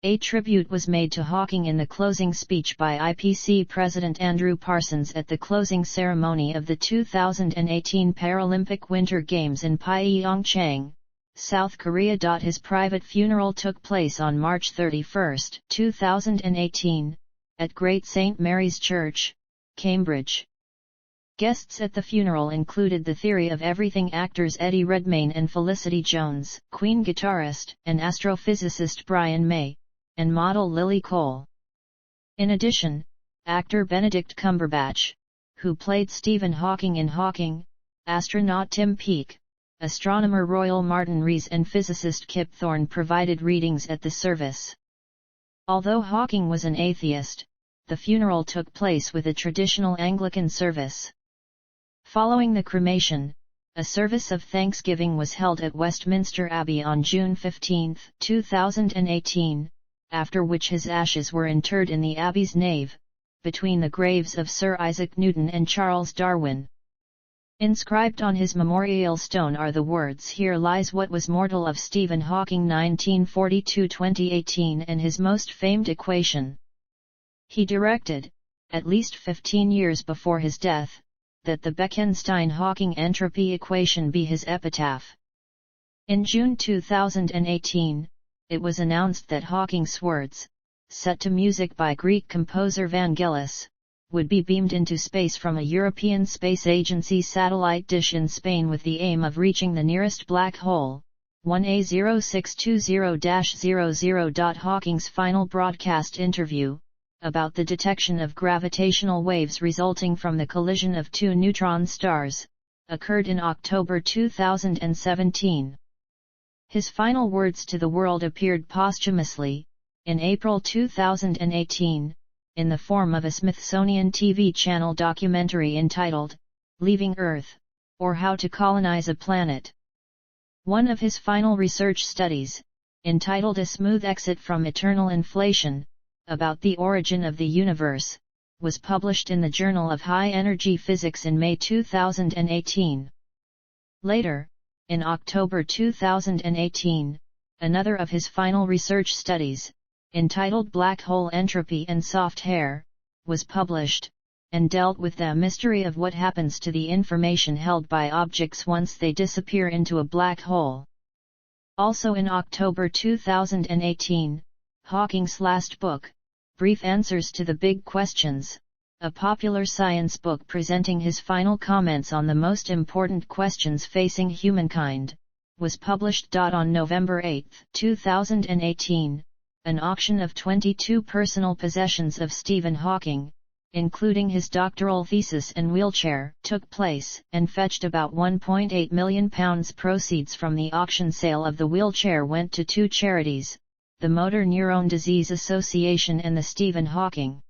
A tribute was made to Hawking in the closing speech by IPC President Andrew Parsons at the closing ceremony of the 2018 Paralympic Winter Games in Pyeongchang, South Korea. His private funeral took place on March 31, 2018, at Great St. Mary's Church, Cambridge. Guests at the funeral included the Theory of Everything actors Eddie Redmayne and Felicity Jones, Queen guitarist and astrophysicist Brian May, and model Lily Cole. In addition, actor Benedict Cumberbatch, who played Stephen Hawking in Hawking, astronaut Tim Peake, astronomer Royal Martin Rees and physicist Kip Thorne provided readings at the service. Although Hawking was an atheist, the funeral took place with a traditional Anglican service. Following the cremation, a service of thanksgiving was held at Westminster Abbey on June 15, 2018, after which his ashes were interred in the Abbey's nave, between the graves of Sir Isaac Newton and Charles Darwin. Inscribed on his memorial stone are the words "Here lies what was mortal" of Stephen Hawking 1942-2018 and his most famed equation. He directed, at least 15 years before his death, that the Bekenstein-Hawking entropy equation be his epitaph. In June 2018, it was announced that Hawking's words, set to music by Greek composer Vangelis, would be beamed into space from a European Space Agency satellite dish in Spain with the aim of reaching the nearest black hole, 1A0620-00. Hawking's final broadcast interview, about the detection of gravitational waves resulting from the collision of two neutron stars, occurred in October 2017. His final words to the world appeared posthumously, in April 2018, in the form of a Smithsonian TV channel documentary entitled, Leaving Earth, or How to Colonize a Planet. One of his final research studies, entitled A Smooth Exit from Eternal Inflation, about the origin of the universe, was published in the Journal of High Energy Physics in May 2018. Later, in October 2018, another of his final research studies, entitled Black Hole Entropy and Soft Hair, was published, and dealt with the mystery of what happens to the information held by objects once they disappear into a black hole. Also in October 2018, Hawking's last book, Brief Answers to the Big Questions, a popular science book presenting his final comments on the most important questions facing humankind, was published. On November 8, 2018, an auction of 22 personal possessions of Stephen Hawking, including his doctoral thesis and wheelchair, took place, and fetched about £1.8 million. Proceeds from the auction sale of the wheelchair went to two charities, the Motor Neurone Disease Association and the Stephen Hawking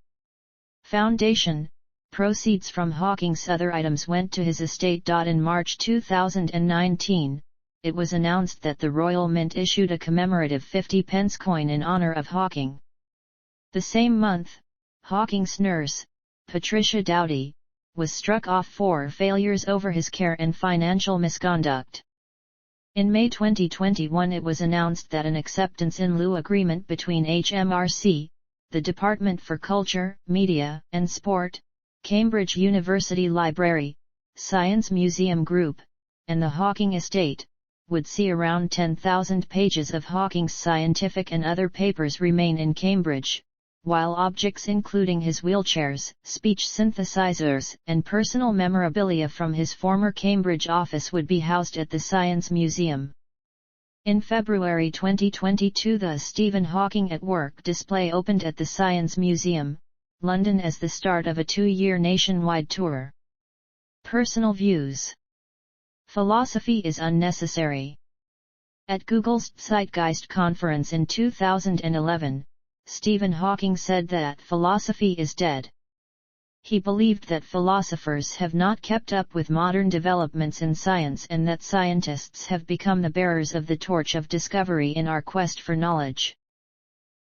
Foundation. Proceeds from Hawking's other items went to his estate. In March 2019, it was announced that the Royal Mint issued a commemorative 50p coin in honor of Hawking. The same month, Hawking's nurse, Patricia Dowdy, was struck off for failures over his care and financial misconduct. In May 2021 it was announced that an acceptance in lieu agreement between HMRC, the Department for Culture, Media, and Sport, Cambridge University Library, Science Museum Group, and the Hawking Estate, would see around 10,000 pages of Hawking's scientific and other papers remain in Cambridge, while objects including his wheelchairs, speech synthesizers, and personal memorabilia from his former Cambridge office would be housed at the Science Museum. In February 2022 the Stephen Hawking at Work display opened at the Science Museum, London as the start of a 2-year nationwide tour. Personal views. Philosophy is unnecessary. At Google's Zeitgeist conference in 2011, Stephen Hawking said that philosophy is dead. He believed that philosophers have not kept up with modern developments in science and that scientists have become the bearers of the torch of discovery in our quest for knowledge.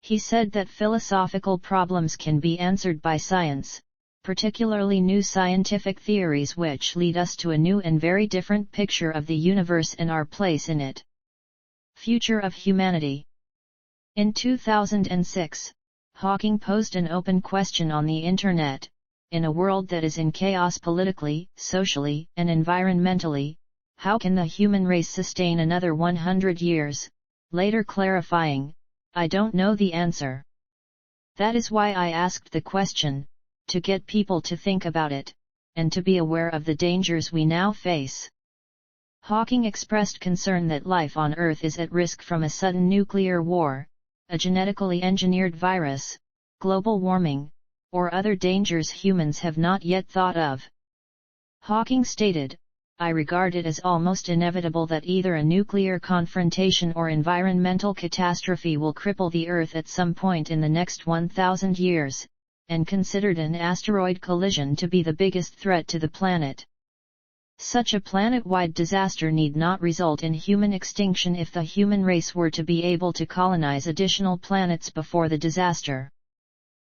He said that philosophical problems can be answered by science, particularly new scientific theories which lead us to a new and very different picture of the universe and our place in it. Future of humanity. In 2006, Hawking posed an open question on the Internet: in a world that is in chaos politically, socially, and environmentally, how can the human race sustain another 100 years? Later clarifying, I don't know the answer. That is why I asked the question, to get people to think about it, and to be aware of the dangers we now face. Hawking expressed concern that life on Earth is at risk from a sudden nuclear war, a genetically engineered virus, global warming, or other dangers humans have not yet thought of. Hawking stated, I regard it as almost inevitable that either a nuclear confrontation or environmental catastrophe will cripple the Earth at some point in the next 1,000 years, and considered an asteroid collision to be the biggest threat to the planet. Such a planet-wide disaster need not result in human extinction if the human race were to be able to colonize additional planets before the disaster.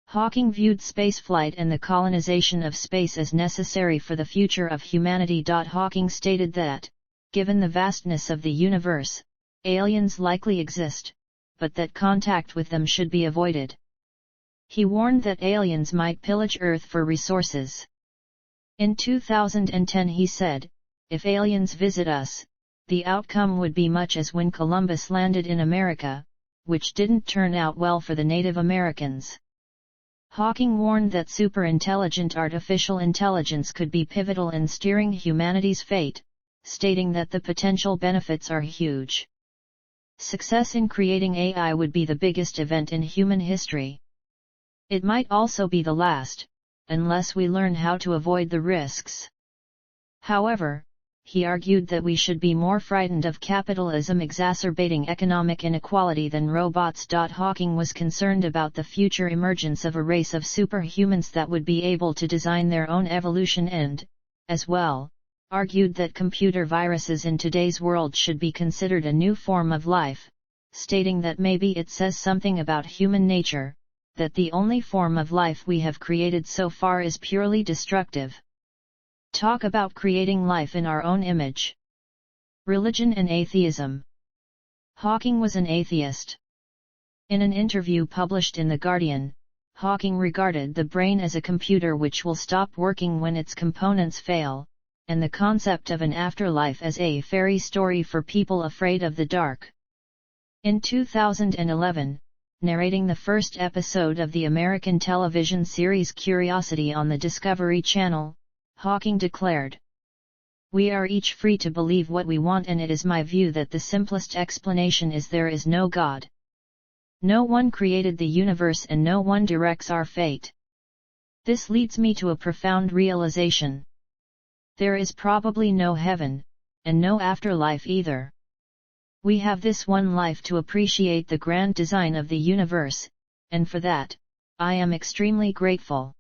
Hawking viewed spaceflight and the colonization of space as necessary for the future of humanity. Hawking stated that, given the vastness of the universe, aliens likely exist, but that contact with them should be avoided. He warned that aliens might pillage Earth for resources. In 2010 he said, if aliens visit us, the outcome would be much as when Columbus landed in America, which didn't turn out well for the Native Americans. Hawking warned that superintelligent artificial intelligence could be pivotal in steering humanity's fate, stating that the potential benefits are huge. Success in creating AI would be the biggest event in human history. It might also be the last, unless we learn how to avoid the risks. However, he argued that we should be more frightened of capitalism exacerbating economic inequality than robots. Hawking was concerned about the future emergence of a race of superhumans that would be able to design their own evolution and, as well, argued that computer viruses in today's world should be considered a new form of life, stating that maybe it says something about human nature, that the only form of life we have created so far is purely destructive. Talk about creating life in our own image. Religion and atheism. Hawking was an atheist. In an interview published in The Guardian, Hawking regarded the brain as a computer which will stop working when its components fail, and the concept of an afterlife as a fairy story for people afraid of the dark. In 2011, narrating the first episode of the American television series Curiosity on the Discovery Channel, Hawking declared, "We are each free to believe what we want, and it is my view that the simplest explanation is there is no God. No one created the universe and no one directs our fate. This leads me to a profound realization. There is probably no heaven, and no afterlife either. We have this one life to appreciate the grand design of the universe, and for that, I am extremely grateful."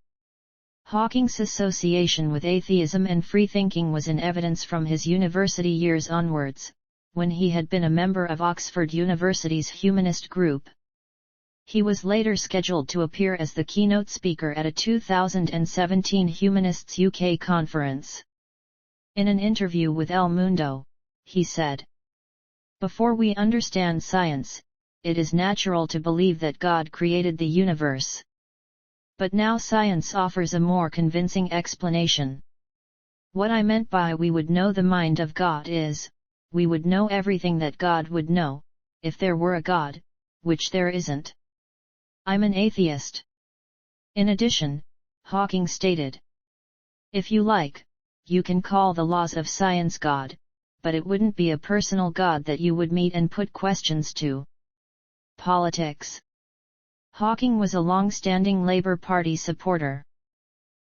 Hawking's association with atheism and freethinking was in evidence from his university years onwards, when he had been a member of Oxford University's humanist group. He was later scheduled to appear as the keynote speaker at a 2017 Humanists UK conference. In an interview with El Mundo, he said, "Before we understand science, it is natural to believe that God created the universe. But now science offers a more convincing explanation. What I meant by we would know the mind of God is, we would know everything that God would know, if there were a God, which there isn't. I'm an atheist." In addition, Hawking stated, "If you like, you can call the laws of science God, but it wouldn't be a personal God that you would meet and put questions to." Politics. Hawking was a long-standing Labour Party supporter.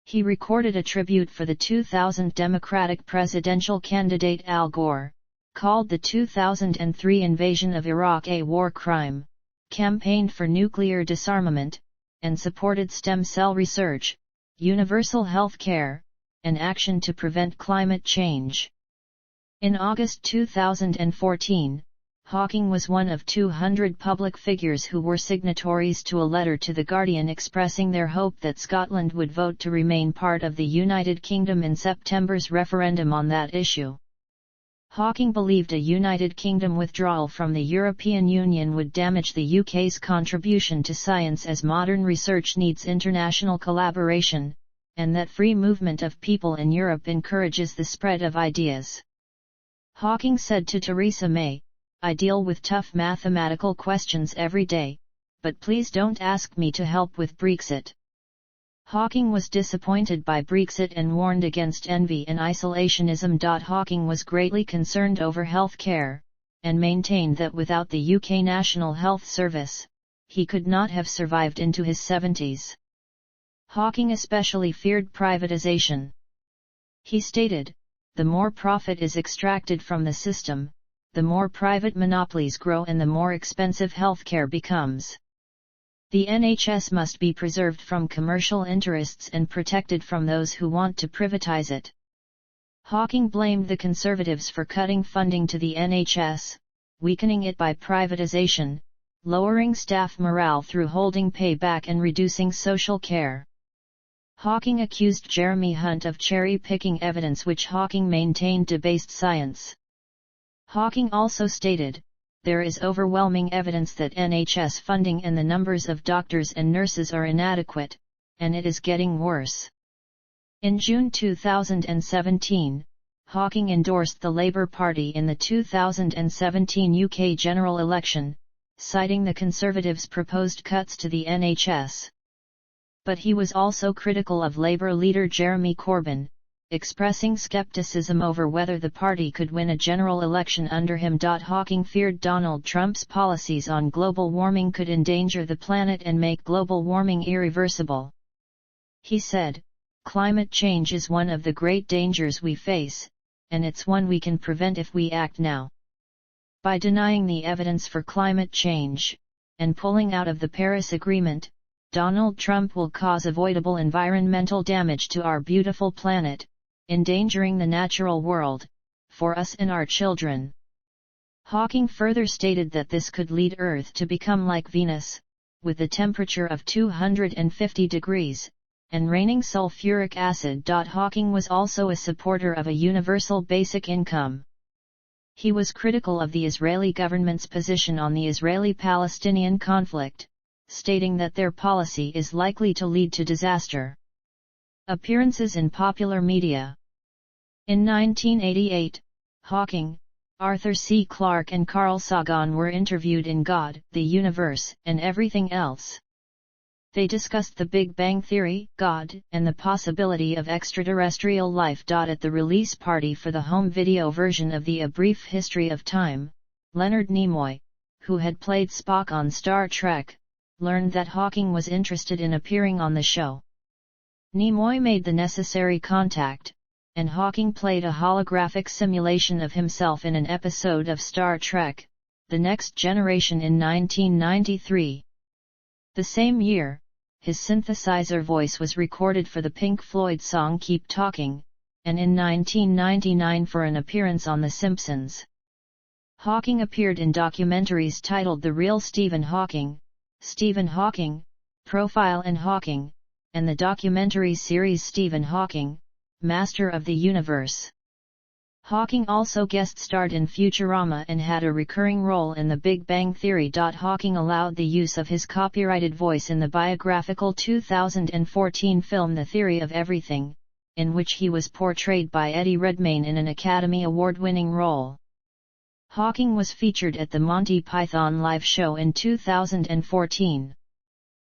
He recorded a tribute for the 2000 Democratic presidential candidate Al Gore, called the 2003 invasion of Iraq a war crime, campaigned for nuclear disarmament, and supported stem cell research, universal health care, and action to prevent climate change. In August 2014, Hawking was one of 200 public figures who were signatories to a letter to The Guardian expressing their hope that Scotland would vote to remain part of the United Kingdom in September's referendum on that issue. Hawking believed a United Kingdom withdrawal from the European Union would damage the UK's contribution to science as modern research needs international collaboration, and that free movement of people in Europe encourages the spread of ideas. Hawking said to Theresa May, "I deal with tough mathematical questions every day, but please don't ask me to help with Brexit." Hawking was disappointed by Brexit and warned against envy and isolationism. Hawking was greatly concerned over health care, and maintained that without the UK National Health Service, he could not have survived into his 70s. Hawking especially feared privatization. He stated, "The more profit is extracted from the system, the more private monopolies grow and the more expensive healthcare becomes. The NHS must be preserved from commercial interests and protected from those who want to privatize it." Hawking blamed the Conservatives for cutting funding to the NHS, weakening it by privatization, lowering staff morale through holding pay back and reducing social care. Hawking accused Jeremy Hunt of cherry-picking evidence which Hawking maintained debased science. Hawking also stated, "There is overwhelming evidence that NHS funding and the numbers of doctors and nurses are inadequate, and it is getting worse." In June 2017, Hawking endorsed the Labour Party in the 2017 UK general election, citing the Conservatives' proposed cuts to the NHS. But he was also critical of Labour leader Jeremy Corbyn, expressing skepticism over whether the party could win a general election under him. Hawking feared Donald Trump's policies on global warming could endanger the planet and make global warming irreversible. He said, "Climate change is one of the great dangers we face, and it's one we can prevent if we act now. By denying the evidence for climate change, and pulling out of the Paris Agreement, Donald Trump will cause avoidable environmental damage to our beautiful planet, endangering the natural world, for us and our children." Hawking further stated that this could lead Earth to become like Venus, with a temperature of 250 degrees, and raining sulfuric acid. Hawking was also a supporter of a universal basic income. He was critical of the Israeli government's position on the Israeli-Palestinian conflict, stating that their policy is likely to lead to disaster. Appearances in popular media. In 1988, Hawking, Arthur C. Clarke and Carl Sagan were interviewed in God, the Universe, and Everything Else. They discussed the Big Bang Theory, God, and the possibility of extraterrestrial life. At the release party for the home video version of the A Brief History of Time, Leonard Nimoy, who had played Spock on Star Trek, learned that Hawking was interested in appearing on the show. Nimoy made the necessary contact, and Hawking played a holographic simulation of himself in an episode of Star Trek, The Next Generation in 1993. The same year, his synthesizer voice was recorded for the Pink Floyd song Keep Talking, and in 1999 for an appearance on The Simpsons. Hawking appeared in documentaries titled The Real Stephen Hawking, Stephen Hawking, Profile and Hawking, and the documentary series Stephen Hawking, Master of the Universe. Hawking also guest-starred in Futurama and had a recurring role in The Big Bang Theory. Hawking allowed the use of his copyrighted voice in the biographical 2014 film The Theory of Everything, in which he was portrayed by Eddie Redmayne in an Academy Award-winning role. Hawking was featured at the Monty Python live show in 2014.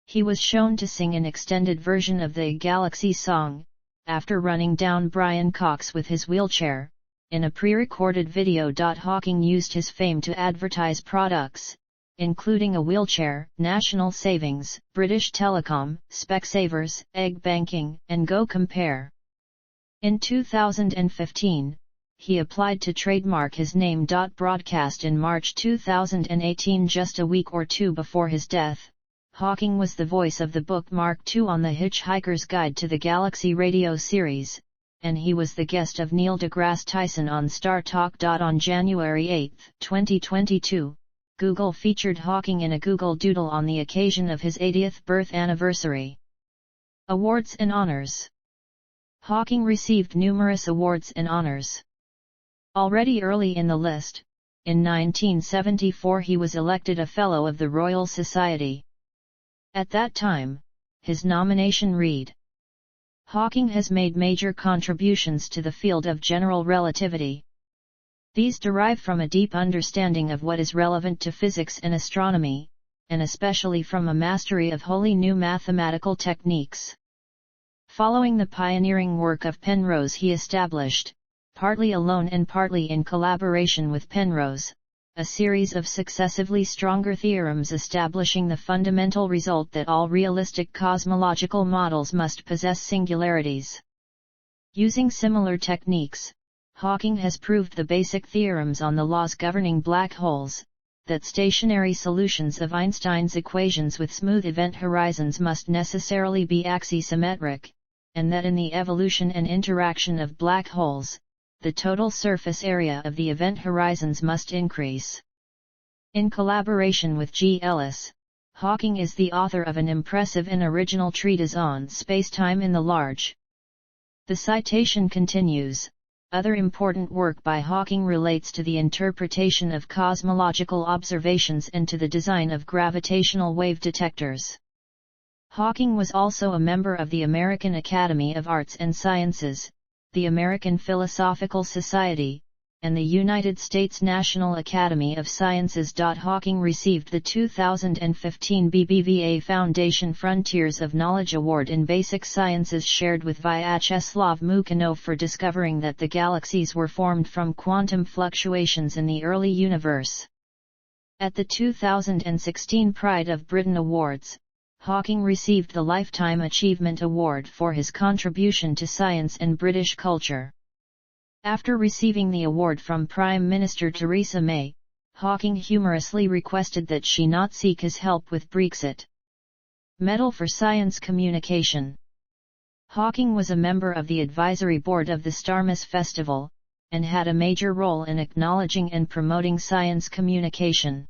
He was shown to sing an extended version of the Galaxy song, after running down Brian Cox with his wheelchair, in a pre-recorded video. Hawking used his fame to advertise products, including a wheelchair, National Savings, British Telecom, Specsavers, Egg Banking, and Go Compare. In 2015, he applied to trademark his name. Broadcast in March 2018, just a week or two before his death, Hawking was the voice of the book Mark II on the Hitchhiker's Guide to the Galaxy radio series, and he was the guest of Neil deGrasse Tyson on Star Talk. On January 8, 2022, Google featured Hawking in a Google Doodle on the occasion of his 80th birth anniversary. Awards and honors. Hawking received numerous awards and honors. Already early in the list, in 1974 he was elected a Fellow of the Royal Society. At that time, his nomination read, "Hawking has made major contributions to the field of general relativity. These derive from a deep understanding of what is relevant to physics and astronomy, and especially from a mastery of wholly new mathematical techniques." Following the pioneering work of Penrose, he established, partly alone and partly in collaboration with Penrose, a series of successively stronger theorems establishing the fundamental result that all realistic cosmological models must possess singularities. Using similar techniques, Hawking has proved the basic theorems on the laws governing black holes, that stationary solutions of Einstein's equations with smooth event horizons must necessarily be axisymmetric, and that in the evolution and interaction of black holes, the total surface area of the event horizons must increase. In collaboration with G. Ellis, Hawking is the author of an impressive and original treatise on spacetime in the large. The citation continues. Other important work by Hawking relates to the interpretation of cosmological observations and to the design of gravitational wave detectors. Hawking was also a member of the American Academy of Arts and Sciences, the American Philosophical Society, and the United States National Academy of Sciences. Hawking received the 2015 BBVA Foundation Frontiers of Knowledge Award in Basic Sciences, shared with Vyacheslav Mukhanov, for discovering that the galaxies were formed from quantum fluctuations in the early universe. At the 2016 Pride of Britain Awards, Hawking received the Lifetime Achievement Award for his contribution to science and British culture. After receiving the award from Prime Minister Theresa May, Hawking humorously requested that she not seek his help with Brexit. Medal for Science Communication. Hawking was a member of the advisory board of the Starmus Festival, and had a major role in acknowledging and promoting science communication.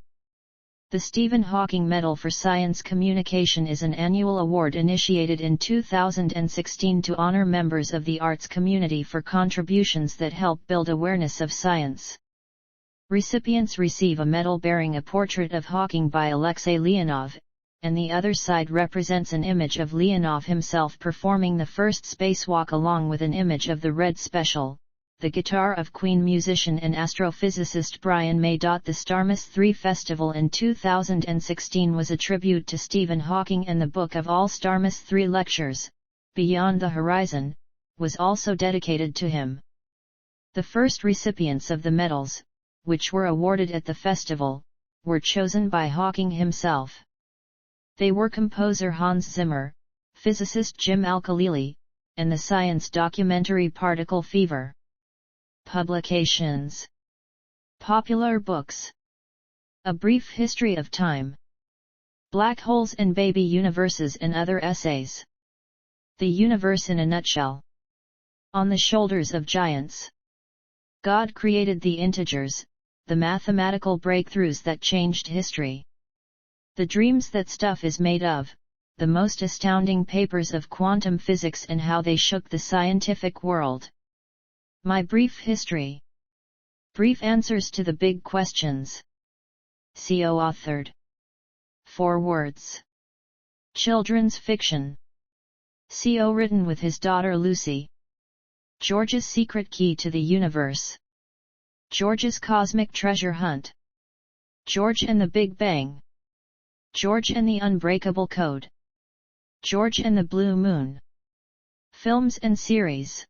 The Stephen Hawking Medal for Science Communication is an annual award initiated in 2016 to honor members of the arts community for contributions that help build awareness of science. Recipients receive a medal bearing a portrait of Hawking by Alexei Leonov, and the other side represents an image of Leonov himself performing the first spacewalk, along with an image of the Red Special, the guitar of Queen musician and astrophysicist Brian May. The Starmus 3 Festival in 2016 was a tribute to Stephen Hawking, and the Book of All Starmus 3 lectures, Beyond the Horizon, was also dedicated to him. The first recipients of the medals, which were awarded at the festival, were chosen by Hawking himself. They were composer Hans Zimmer, physicist Jim Al-Khalili, and the science documentary Particle Fever. Publications. Popular books. A Brief History of Time. Black Holes and Baby Universes and Other Essays. The Universe in a Nutshell. On the Shoulders of Giants. God Created the Integers, the Mathematical Breakthroughs That Changed History. The Dreams That Stuff Is Made Of, the Most Astounding Papers of Quantum Physics and How They Shook the Scientific World. My Brief History. Brief Answers to the Big Questions. Co-authored. Forewords. Children's fiction. Co written with his daughter Lucy. George's Secret Key to the Universe. George's Cosmic Treasure Hunt. George and the Big Bang. George and the Unbreakable Code. George and the Blue Moon. Films and Series.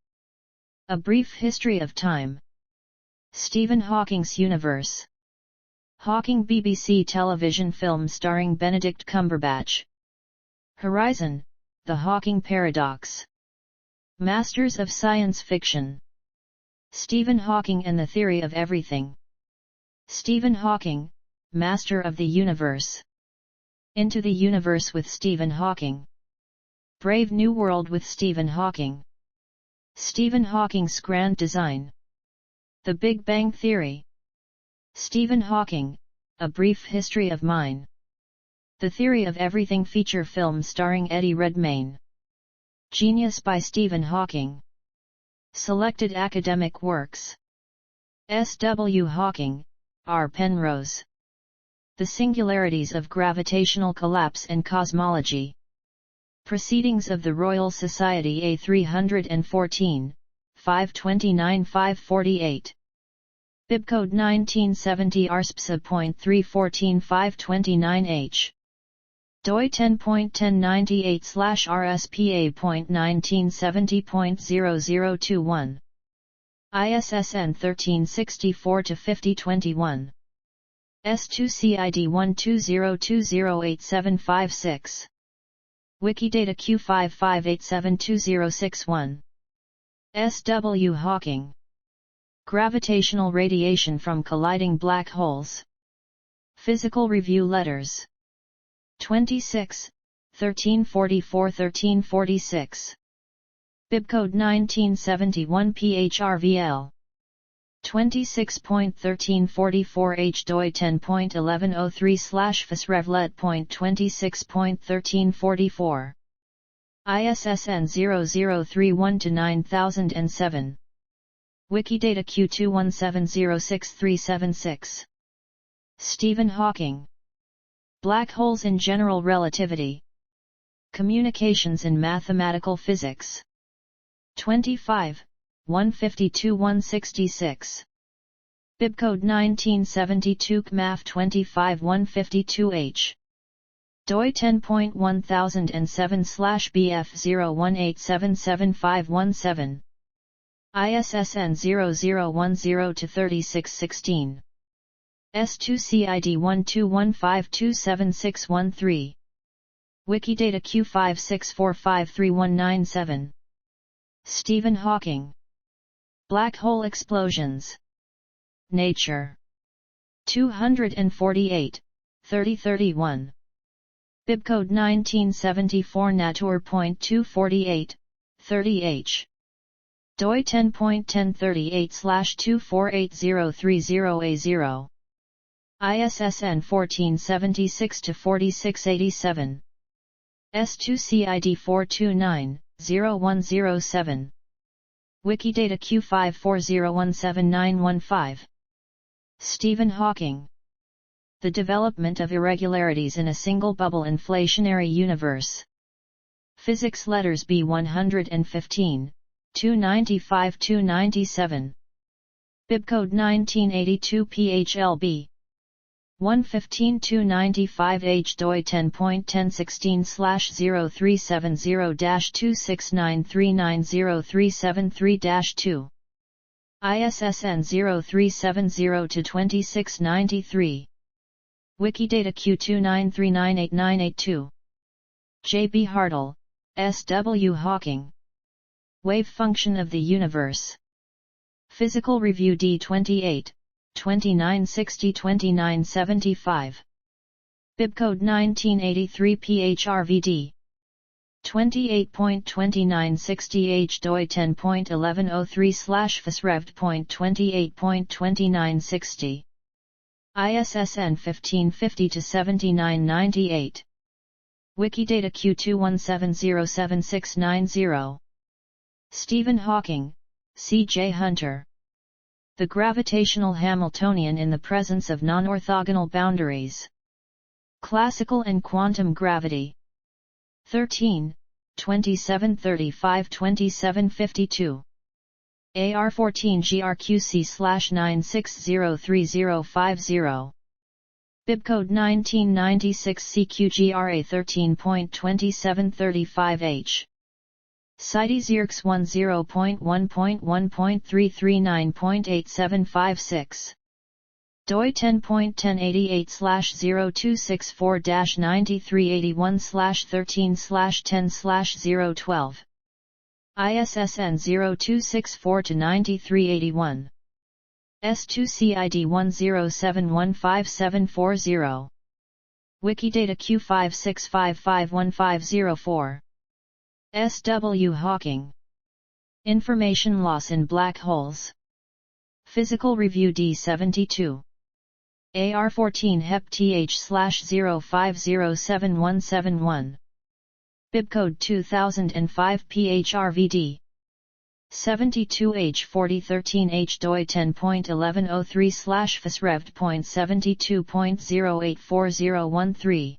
A Brief History of Time. Stephen Hawking's Universe. Hawking BBC television film starring Benedict Cumberbatch. Horizon, The Hawking Paradox. Masters of Science Fiction. Stephen Hawking and the Theory of Everything. Stephen Hawking, Master of the Universe. Into the Universe with Stephen Hawking. Brave New World with Stephen Hawking. Stephen Hawking's Grand Design. The Big Bang Theory. Stephen Hawking, A Brief History of Mine. The Theory of Everything feature film starring Eddie Redmayne. Genius by Stephen Hawking. Selected academic works. S. W. Hawking, R. Penrose. The Singularities of Gravitational Collapse and Cosmology. Proceedings of the Royal Society A 314, 529-548. Bibcode 1970 ARSPSA.314-529H. DOI 10.1098/RSPA.1970.0021. ISSN 1364-5021. S2CID 1202087556. Wikidata Q55872061. S. W. Hawking. Gravitational Radiation from Colliding Black Holes. Physical Review Letters. 26, 1344-1346. Bibcode 1971 PHRVL. 26.1344H DOI 10.1103/FSRevLet.26.1344. ISSN 0031-9007. Wikidata Q2170636. Stephen Hawking. Black Holes in General Relativity. Communications in Mathematical Physics. 25, 152-166. Bibcode 1972 CMAF 25152H. doi 10.1007/BF018777517. ISSN 0010-3616. S2CID 1215276613. Wikidata Q56453197. Stephen Hawking. Black hole explosions. Nature. 248, 3031. Bibcode 1974 Natur.248, 30H. doi 10.1038/248030A0. ISSN 1476-4687. S2CID 429-0107. Wikidata Q54017915. Stephen Hawking. The development of irregularities in a single bubble inflationary universe. Physics Letters B 115, 295-297. Bibcode 1982 PHLB. 115-295H doi 10.1016/037-269390373-2. ISSN 0370-2693. Wikidata Q293989882. J. B. Hartle, S. W. Hawking. Wave Function of the Universe. Physical Review D28, 2960-2975. Bibcode 1983 PHRVD. 28.2960H doi 10.1103/FSREVD.28.2960. ISSN 1550-7998. Wikidata Q217076990. Stephen Hawking, C. J. Hunter. The gravitational Hamiltonian in the presence of non-orthogonal boundaries. Classical and Quantum Gravity. 13, 2735-2752. AR14 GRQC/96035050. Bibcode 1996 CQGRA 13.2735H. CITES IRCS 10.1.1.339.8756. doi 10.1088/0264-9381/13/10/012. ISSN 0264-9381. S2CID 10715740. Wikidata Q56551504. S. W. Hawking. Information loss in black holes. Physical Review D72. AR14 HEP TH/05077171. Bibcode 2005 PHRVD. 72H4013H doi 10.1103/FSREVD.72.084013.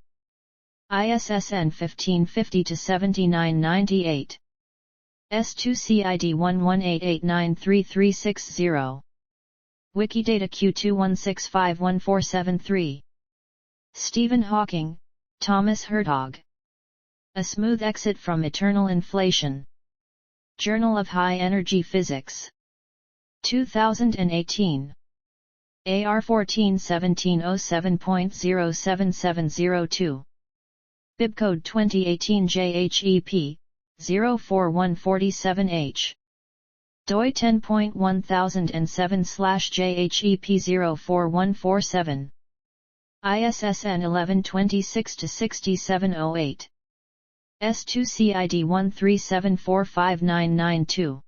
ISSN 1550-7998. S2CID 11889330. Wikidata Q216514773. Stephen Hawking, Thomas Hertog. A Smooth Exit from Eternal Inflation. Journal of High Energy Physics. 2018. AR14 1707.07702. Bibcode 2018 JHEP 04147H. doi 10.1007/JHEP 04147. ISSN 1126-6708. S2CID 13745992.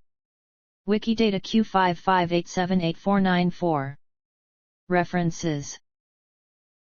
Wikidata Q55878494. References.